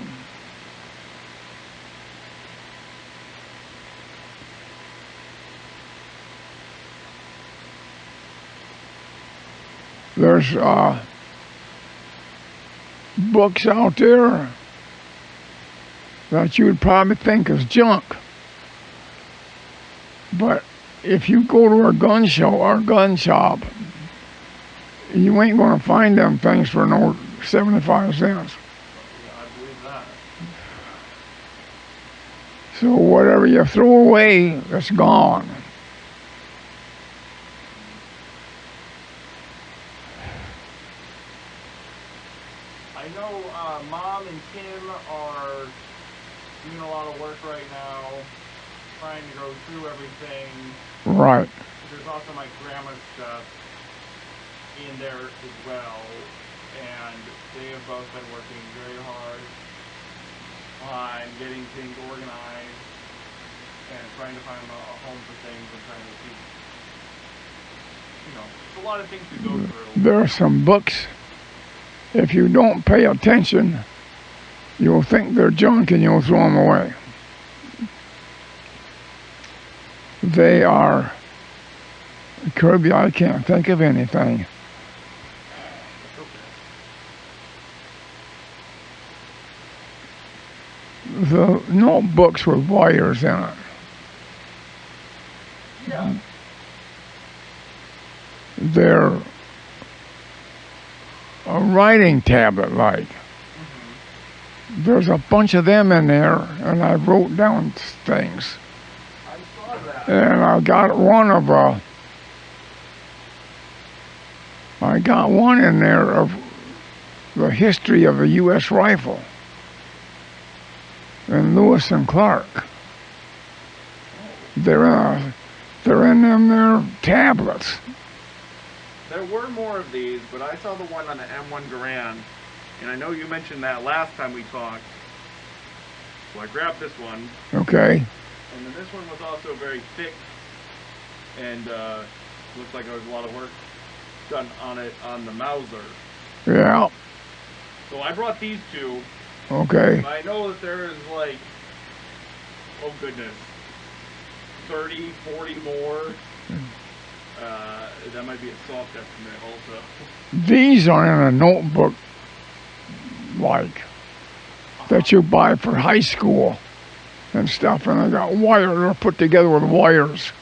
There's books out there that you would probably think is junk. But if you go to a gun show or gun shop, you ain't going to find them things for no 75 cents. Yeah, I believe that. So whatever you throw away, it's gone. I know Mom and Kim are doing a lot of work right now, trying to go through everything. Right. There's also my grandma's stuff in there as well, and they have both been working very hard on getting things organized and trying to find a home for things and trying to keep, it's a lot of things to go through. There are some books, if you don't pay attention, you'll think they're junk and you'll throw them away. They are, Kirby, I can't think of anything. The notebooks with wires in it. Yeah. They're a writing tablet like. There's a bunch of them in there, and I wrote down things. I saw that. And I got one in there of the history of the U.S. rifle and Lewis and Clark. They're in them there tablets. There were more of these, but I saw the one on the M1 Garand, and I know you mentioned that last time we talked. So I grabbed this one, Okay. and then this one was also very thick, and looked like there was a lot of work done on it on the Mauser. Yeah. So I brought these two. Okay. I know that there is like, oh goodness, 30, 40 more. That might be a soft estimate also. These are in a notebook like that you buy for high school and stuff, and they got wire. They're put together with wires.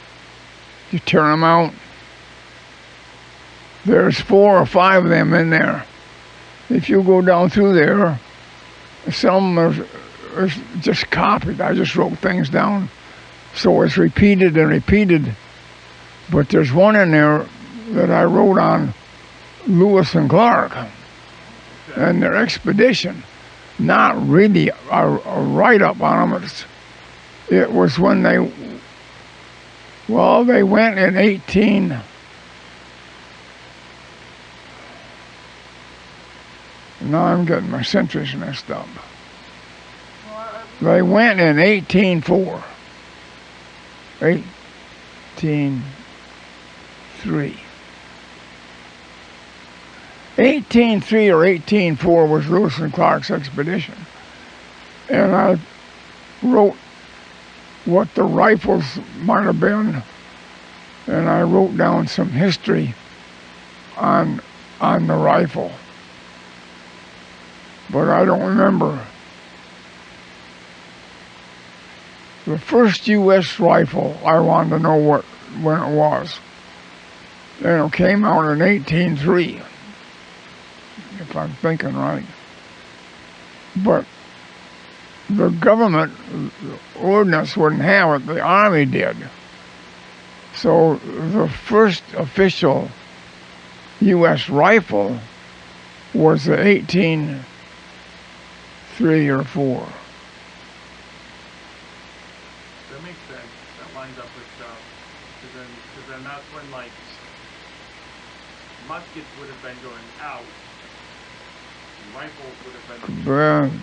You tear them out. There's 4 or 5 of them in there. If you go down through there, some are just copied. I just wrote things down, so it's repeated and repeated. But there's one in there that I wrote on Lewis and Clark and their expedition. Not really a write-up on them. It was when they went in 18... Now I'm getting my centuries messed up. They went in 1804. 1803. 1803 or 1804 was Lewis and Clark's expedition. And I wrote what the rifles might have been, and I wrote down some history on the rifle. But I don't remember The first U.S. rifle, I wanted to know when it was. And it came out in 1803, if I'm thinking right. But the government ordinance wouldn't have it, the Army did. So the first official U.S. rifle was the 1803 or 4. That makes sense. That lines up with stuff. Because then that's when, like, muskets would have been going out. And rifles would have been coming in.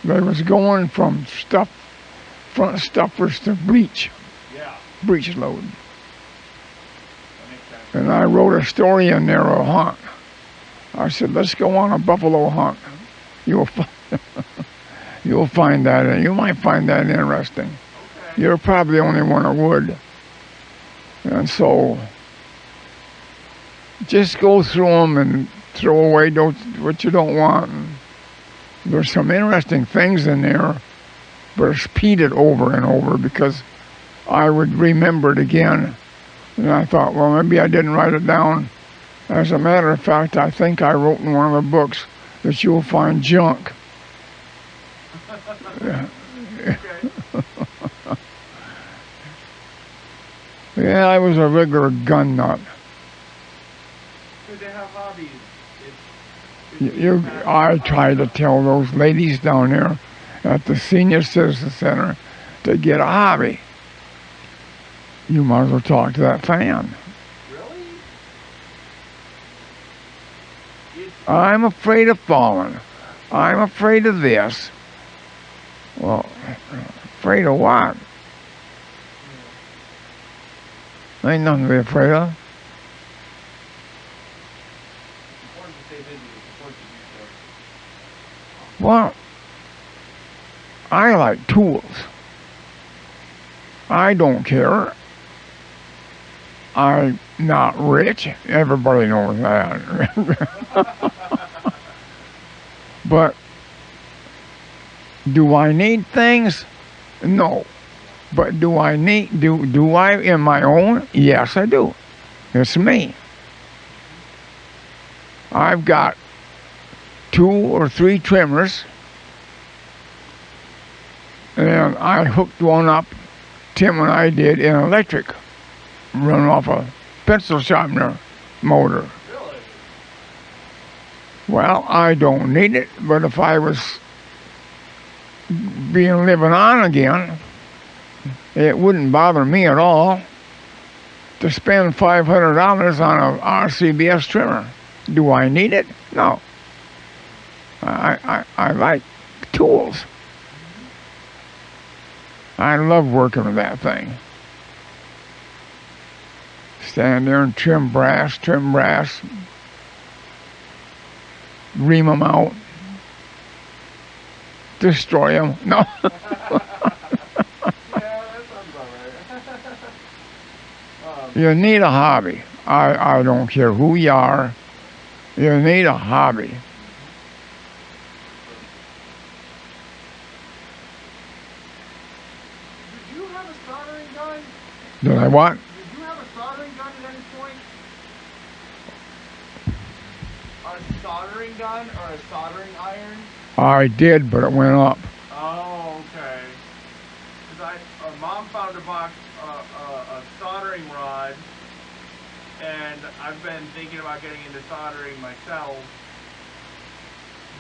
They was going from front stuffers to breech load. That makes sense. And I wrote a story in there of a hunt. I said, let's go on a buffalo hunt. You'll find that, you might find that interesting. Okay. You're probably the only one that would. And so, just go through them and throw away what you don't want. And there's some interesting things in there, but it's repeated over and over because I would remember it again. And I thought, well, maybe I didn't write it down. As a matter of fact, I think I wrote in one of the books that you'll find junk. Yeah. Yeah, I was a regular gun nut. Because they have hobbies. I try to tell those ladies down there at the Senior Citizen Center to get a hobby. You might as well talk to that fan. Really? I'm afraid of falling. I'm afraid of this. Well, afraid of what? Ain't nothing to be afraid of. Important to stay busy. It's important to do stuff. Well, I like tools. I don't care. I'm not rich. Everybody knows that. But do I need things? No. But do I in my own? Yes, I do. It's me. I've got 2 or 3 trimmers, and I hooked one up, Tim and I did, in electric, running off a pencil sharpener motor. Really? Well, I don't need it, but if I was living on again, it wouldn't bother me at all to spend $500 on a RCBS trimmer. Do I need it? No. I like tools. I love working with that thing. Stand there and trim brass, ream them out, destroy them. No. You need a hobby. I don't care who you are. You need a hobby. Did you have a soldering gun? Did I what? Did you have a soldering gun at any point? A soldering gun or a soldering iron? I did, but it went up. Oh, okay. Because Mom found a box, a soldering rod, and I've been thinking about getting into soldering myself.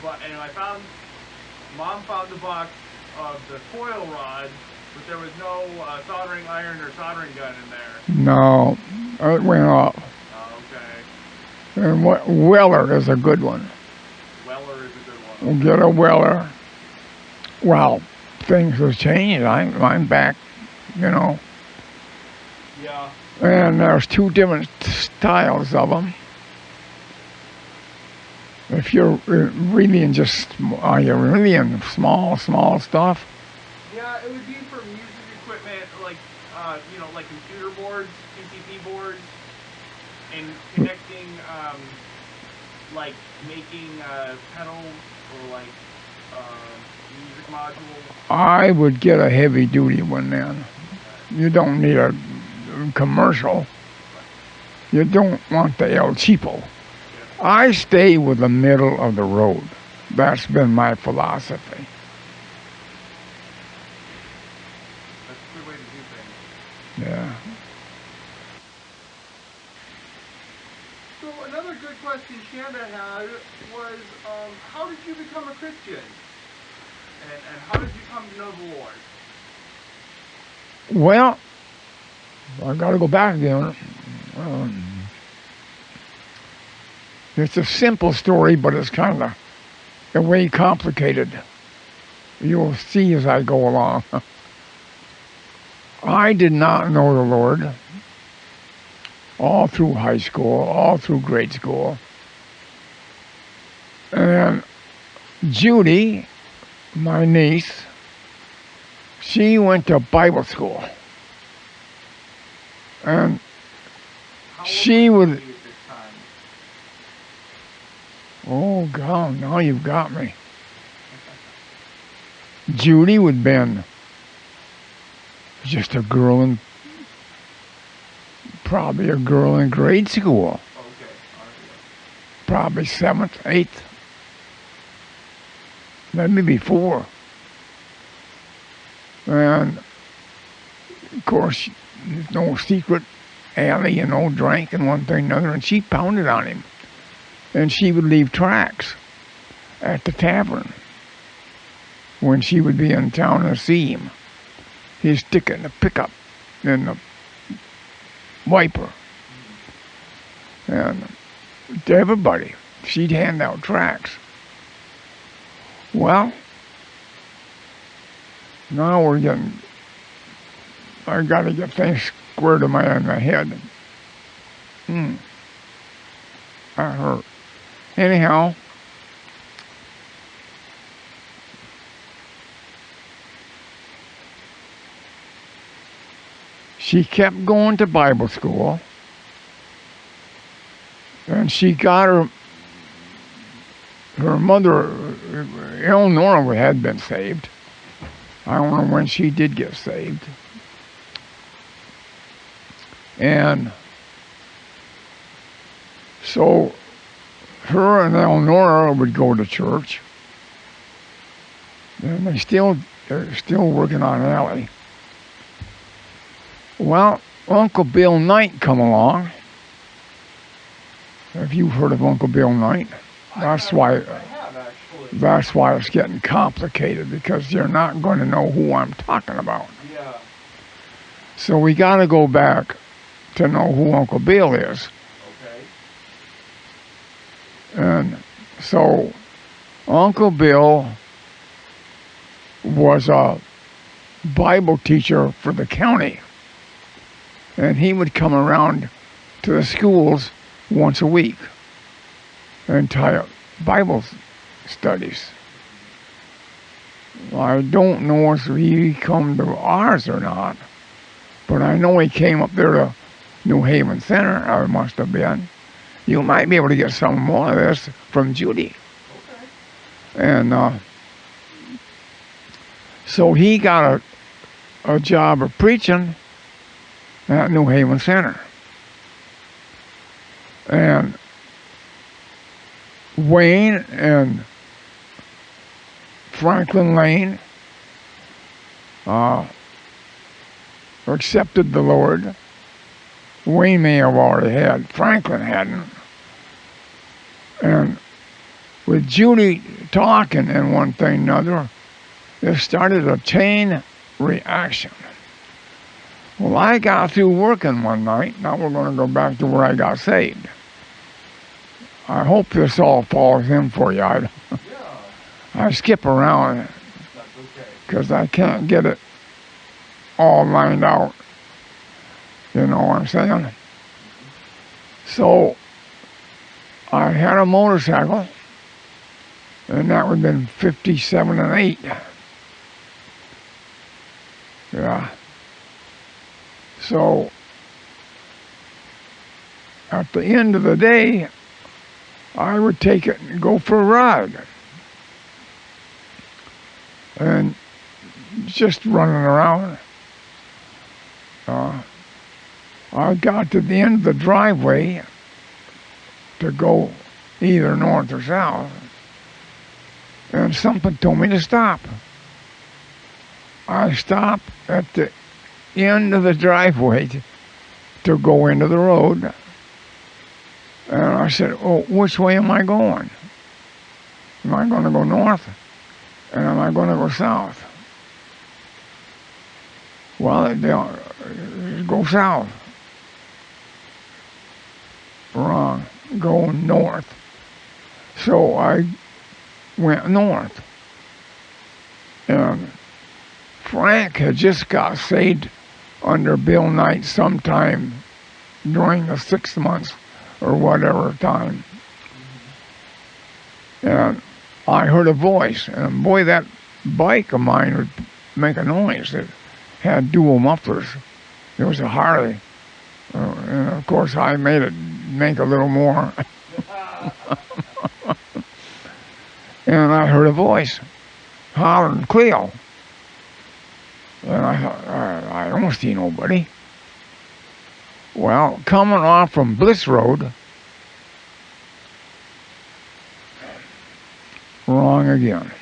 But Mom found the box of the coil rod, but there was no soldering iron or soldering gun in there. No, it went up. Oh, okay. And Weller is a good one. Weller is a good one. We'll get a Weller. Well, things have changed. I'm back, Yeah. And there's 2 different styles of them. If you're really in small stuff. Yeah, it would be for music equipment, like like computer boards, PCB boards, and connecting, like making pedals or like music module? I would get a heavy duty one then. You don't need a commercial. You don't want the El Cheapo. I stay with the middle of the road. That's been my philosophy. That's a good way to do things. Yeah. So another good question Shanda had was, how did you become a Christian? And how did you come to know the Lord? Well, I got to go back again. It's a simple story, but it's kind of a way complicated. You'll see as I go along. I did not know the Lord all through high school, all through grade school. And Judy, my niece, she went to Bible school. And How she old would, were you at this time? oh God, now you've got me. Judy would have been just a girl in, probably a girl in grade school. Okay. All right. Probably 7th, 8th, maybe before. And of course, there's no secret alley, drank and one thing and another, and she pounded on him. And she would leave tracks at the tavern when she would be in town and see him. He'd stick it in the pickup in the wiper. And to everybody, she'd hand out tracts. Well, now I gotta get things squared in my head. That hurt. Anyhow, she kept going to Bible school, and she got her mother, Eleanor, had been saved. I don't know when she did get saved. And so her and Eleanor would go to church. And they're still working on Allie. Well, Uncle Bill Knight come along. Have you heard of Uncle Bill Knight? That's why it's getting complicated, because you're not going to know who I'm talking about. Yeah. So we got to go back to know who Uncle Bill is. Okay. And so Uncle Bill was a Bible teacher for the county. And he would come around to the schools once a week and tie Bible studies. I don't know if he come to ours or not, but I know he came up there to New Haven Center, or must have been. You might be able to get some more of this from Judy. Okay. And so he got a job of preaching at New Haven Center. And Wayne and Franklin Lane accepted the Lord. Wayne may have already had, Franklin hadn't. And with Judy talking and one thing and another, it started a chain reaction. Well, I got through working one night. Now we're going to go back to where I got saved. I hope this all falls in for you. I skip around That's okay. because I can't get it all lined out. You know what I'm saying? So I had a motorcycle, and that would have been 57 and 8. Yeah. So at the end of the day, I would take it and go for a ride. and just running around. Uh, I got to the end of the driveway to go either north or south, and something told me to stop. I stopped at the end of the driveway to go into the road, and I said, "Oh, which way am I going? Am I going to go north, and am I going to go south?" Well, go south. Wrong. Go north. So I went north. And Frank had just got saved under Bill Knight sometime during the 6 months or whatever time. And I heard a voice, and boy, that bike of mine would make a noise. It had dual mufflers. It was a Harley. And of course, I made it make a little more. And I heard a voice hollering, "Cleo." And I thought, I don't see nobody. Well, coming off from Bliss Road, wrong again.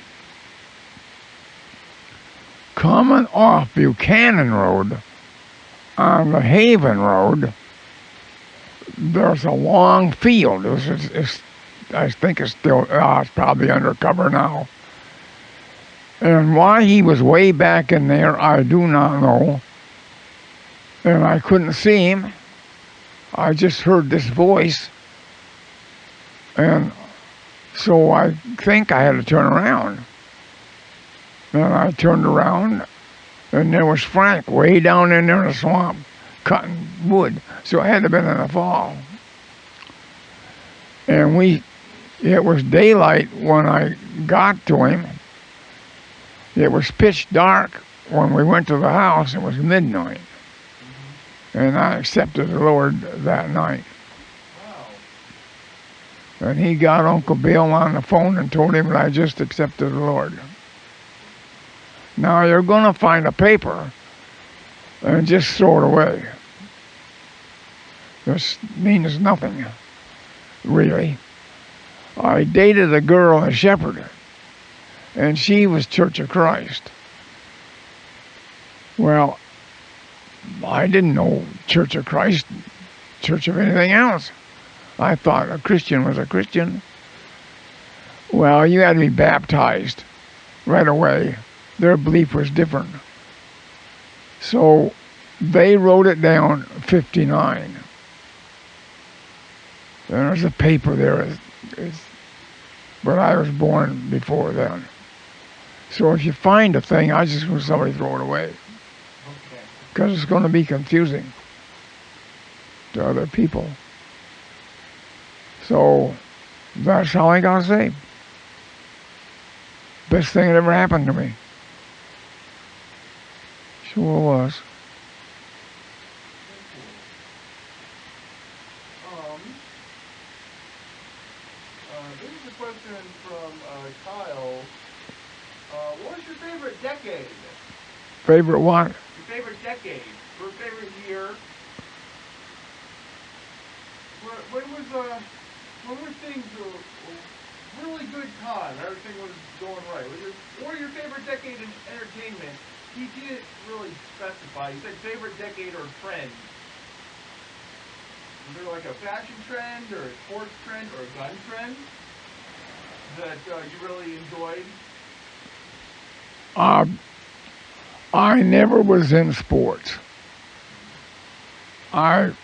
Coming off Buchanan Road on the Haven Road, there's a long field. I think it's still, it's probably undercover now. And why he was way back in there, I do not know. And I couldn't see him. I just heard this voice. And so I think I had to turn around. And I turned around, and there was Frank way down in there in the swamp cutting wood. So I had to have been in the fall. And it was daylight when I got to him. It was pitch dark when we went to the house. It was midnight. And I accepted the Lord that night. Wow. And he got Uncle Bill on the phone and told him that I just accepted the Lord. Now you're going to find a paper and just throw it away. This means nothing, really. I dated a girl, a shepherd, and she was Church of Christ. Well, I didn't know Church of Christ, Church of anything else. I thought a Christian was a Christian. Well, you had to be baptized right away. Their belief was different. So they wrote it down 59. There's a paper there, but I was born before then. So if you find a thing, I just want somebody to throw it away. Because it's going to be confusing to other people. So that's how I got saved. Best thing that ever happened to me. Sure was. This is a question from Kyle. What was your favorite decade? Favorite what? Your favorite decade? Your favorite year? When were things a really good time? Everything was going right. What was your favorite decade in entertainment? He didn't really specify. He said favorite decade or trend. Was there like a fashion trend or a sports trend or a gun trend that you really enjoyed? I never was in sports. Dad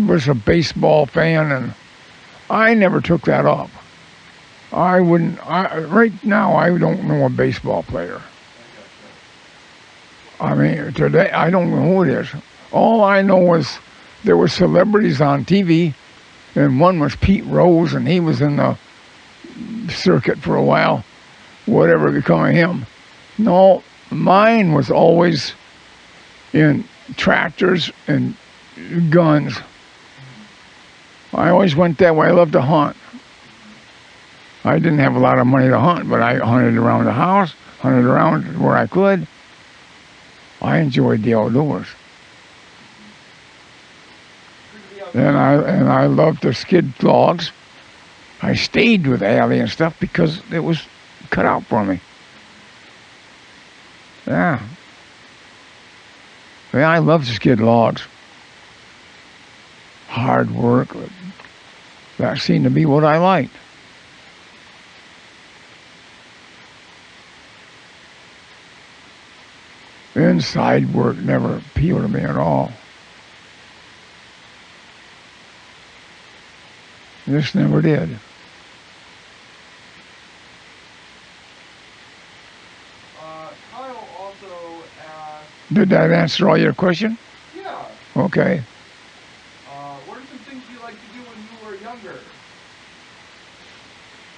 was a baseball fan, and I never took that up. Right now, I don't know a baseball player. I mean, today, I don't know who it is. All I know is there were celebrities on TV, and one was Pete Rose, and he was in the circuit for a while. Whatever become of him. No, mine was always in tractors and guns. I always went that way. I loved to hunt. I didn't have a lot of money to hunt, but I hunted around the house, hunted around where I could. I enjoyed the outdoors. And I loved to skid logs. I stayed with Allie and stuff because it was cut out for me. Yeah. Yeah, I love to skid logs. Hard work. That seemed to be what I liked. Inside work never appealed to me at all. This never did. Kyle also asked. Did that answer all your question? Yeah. Okay. What are some things you like to do when you were younger?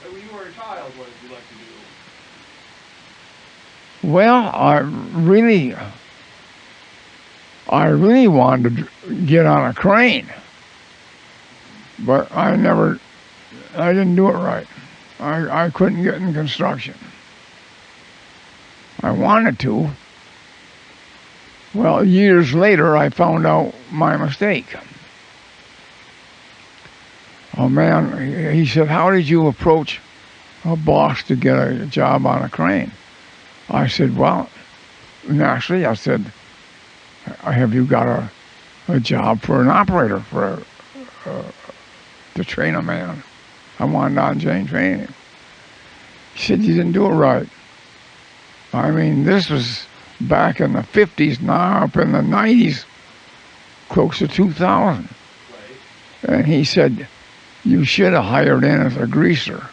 Like when you were a child, what did you like to do? Well, I really wanted to get on a crane, but I didn't do it right. I couldn't get in construction. I wanted to. Well, years later, I found out my mistake. Oh man, he said, how did you approach a boss to get a job on a crane? I said, well, naturally, I said, have you got a job for an operator to train a man? I wanted on-chain training. He said, you didn't do it right. I mean, this was back in the 50s, now up in the 90s, close to 2000. Right. And he said, you should have hired in as a greaser.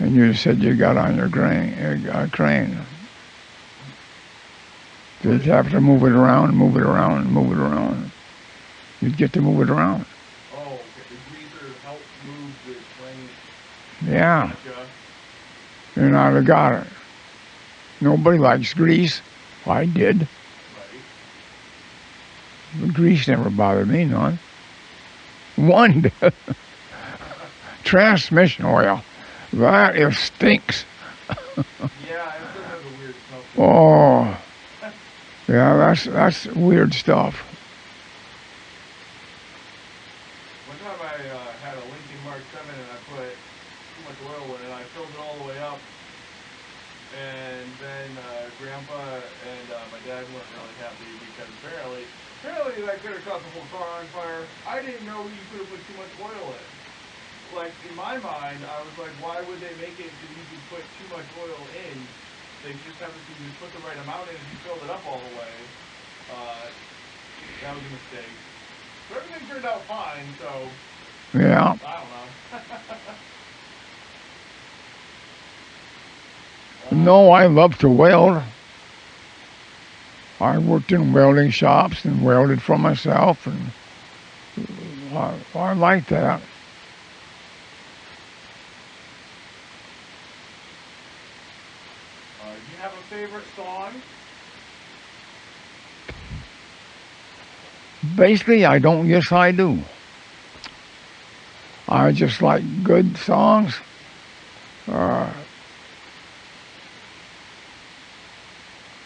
And you said you got on your crane. You'd have to move it around, move it around, move it around. You'd get to move it around. Oh, okay. The greaser helped move the crane. Yeah. Gotcha. And I'd have got it. Nobody likes grease. I did. Right. But grease never bothered me none. One did. Transmission oil. That is stinks. Yeah, it still has a weird smell. Oh. Yeah, that's weird stuff. One time I had a Lincoln Mark 7 and I put too much oil in it. I filled it all the way up. And then Grandpa and my dad weren't really happy because apparently that could have caught the whole car on fire. I didn't know you could have put too much oil in. Like, in my mind, I was like, why would they make it so you could put too much oil in? They just have to just put the right amount in if you filled it up all the way. That was a mistake. But everything turned out fine, so Yeah. I don't know. No, I love to weld. I worked in welding shops and welded for myself, and I like that. Do you have a favorite song? Basically, I don't. Yes, I do. I just like good songs.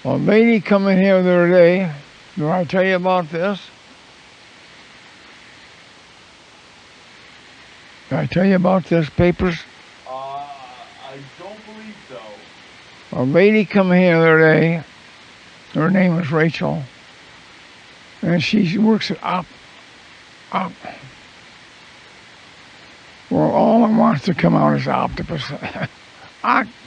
A lady come in here the other day. Did I tell you about this? Did I tell you about this, Papers? I don't believe so. A lady come here the other day. Her name is Rachel. And she works at Op. Well, all it wants to come out is octopus. Oncologist?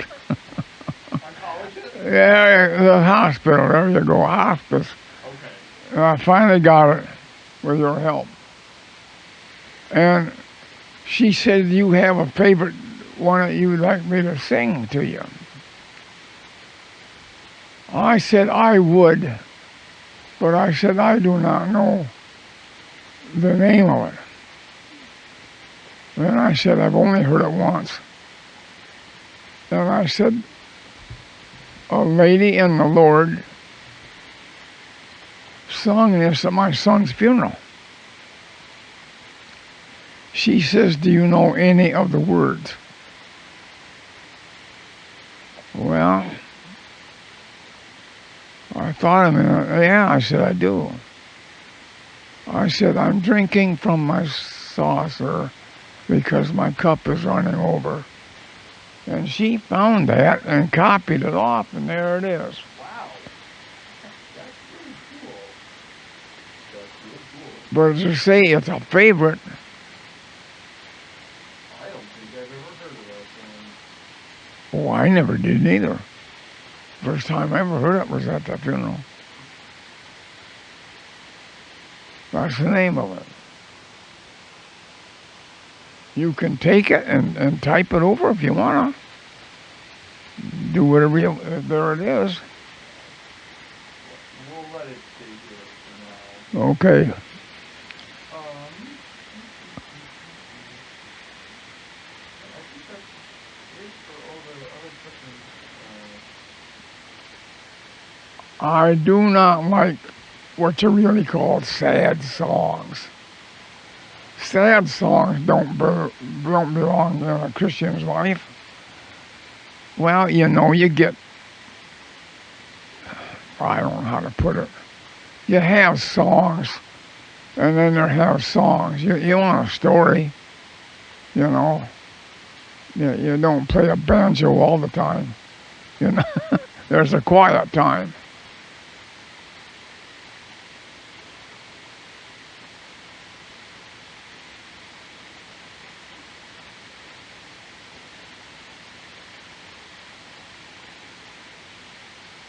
Yeah, the hospital. There you go, hospice. Okay. I finally got it with your help. And she said, you have a favorite one that you would like me to sing to you. I said I would, but I said I do not know the name of it. Then I said, I've only heard it once. Then I said, a lady in the Lord sung this at my son's funeral. She says, do you know any of the words? Well, I thought a minute. Yeah, I said, I do. I said, I'm drinking from my saucer because my cup is running over. And she found that and copied it off, and there it is. Wow. That's really cool. That's real cool. But as you say, it's a favorite. I don't think I've ever heard of that song. Oh, I never did neither. First time I ever heard it was at the funeral. That's the name of it. You can take it and type it over if you want to. Do whatever you... there it is. We'll let it stay here for now. Okay. I think that's it for all the other questions. I do not like what you really call sad songs. Sad songs don't belong in a Christian's life. Well, you know, you get, I don't know how to put it. You have songs, and then there have songs. You want a story, you know. You don't play a banjo all the time, you know. There's a quiet time.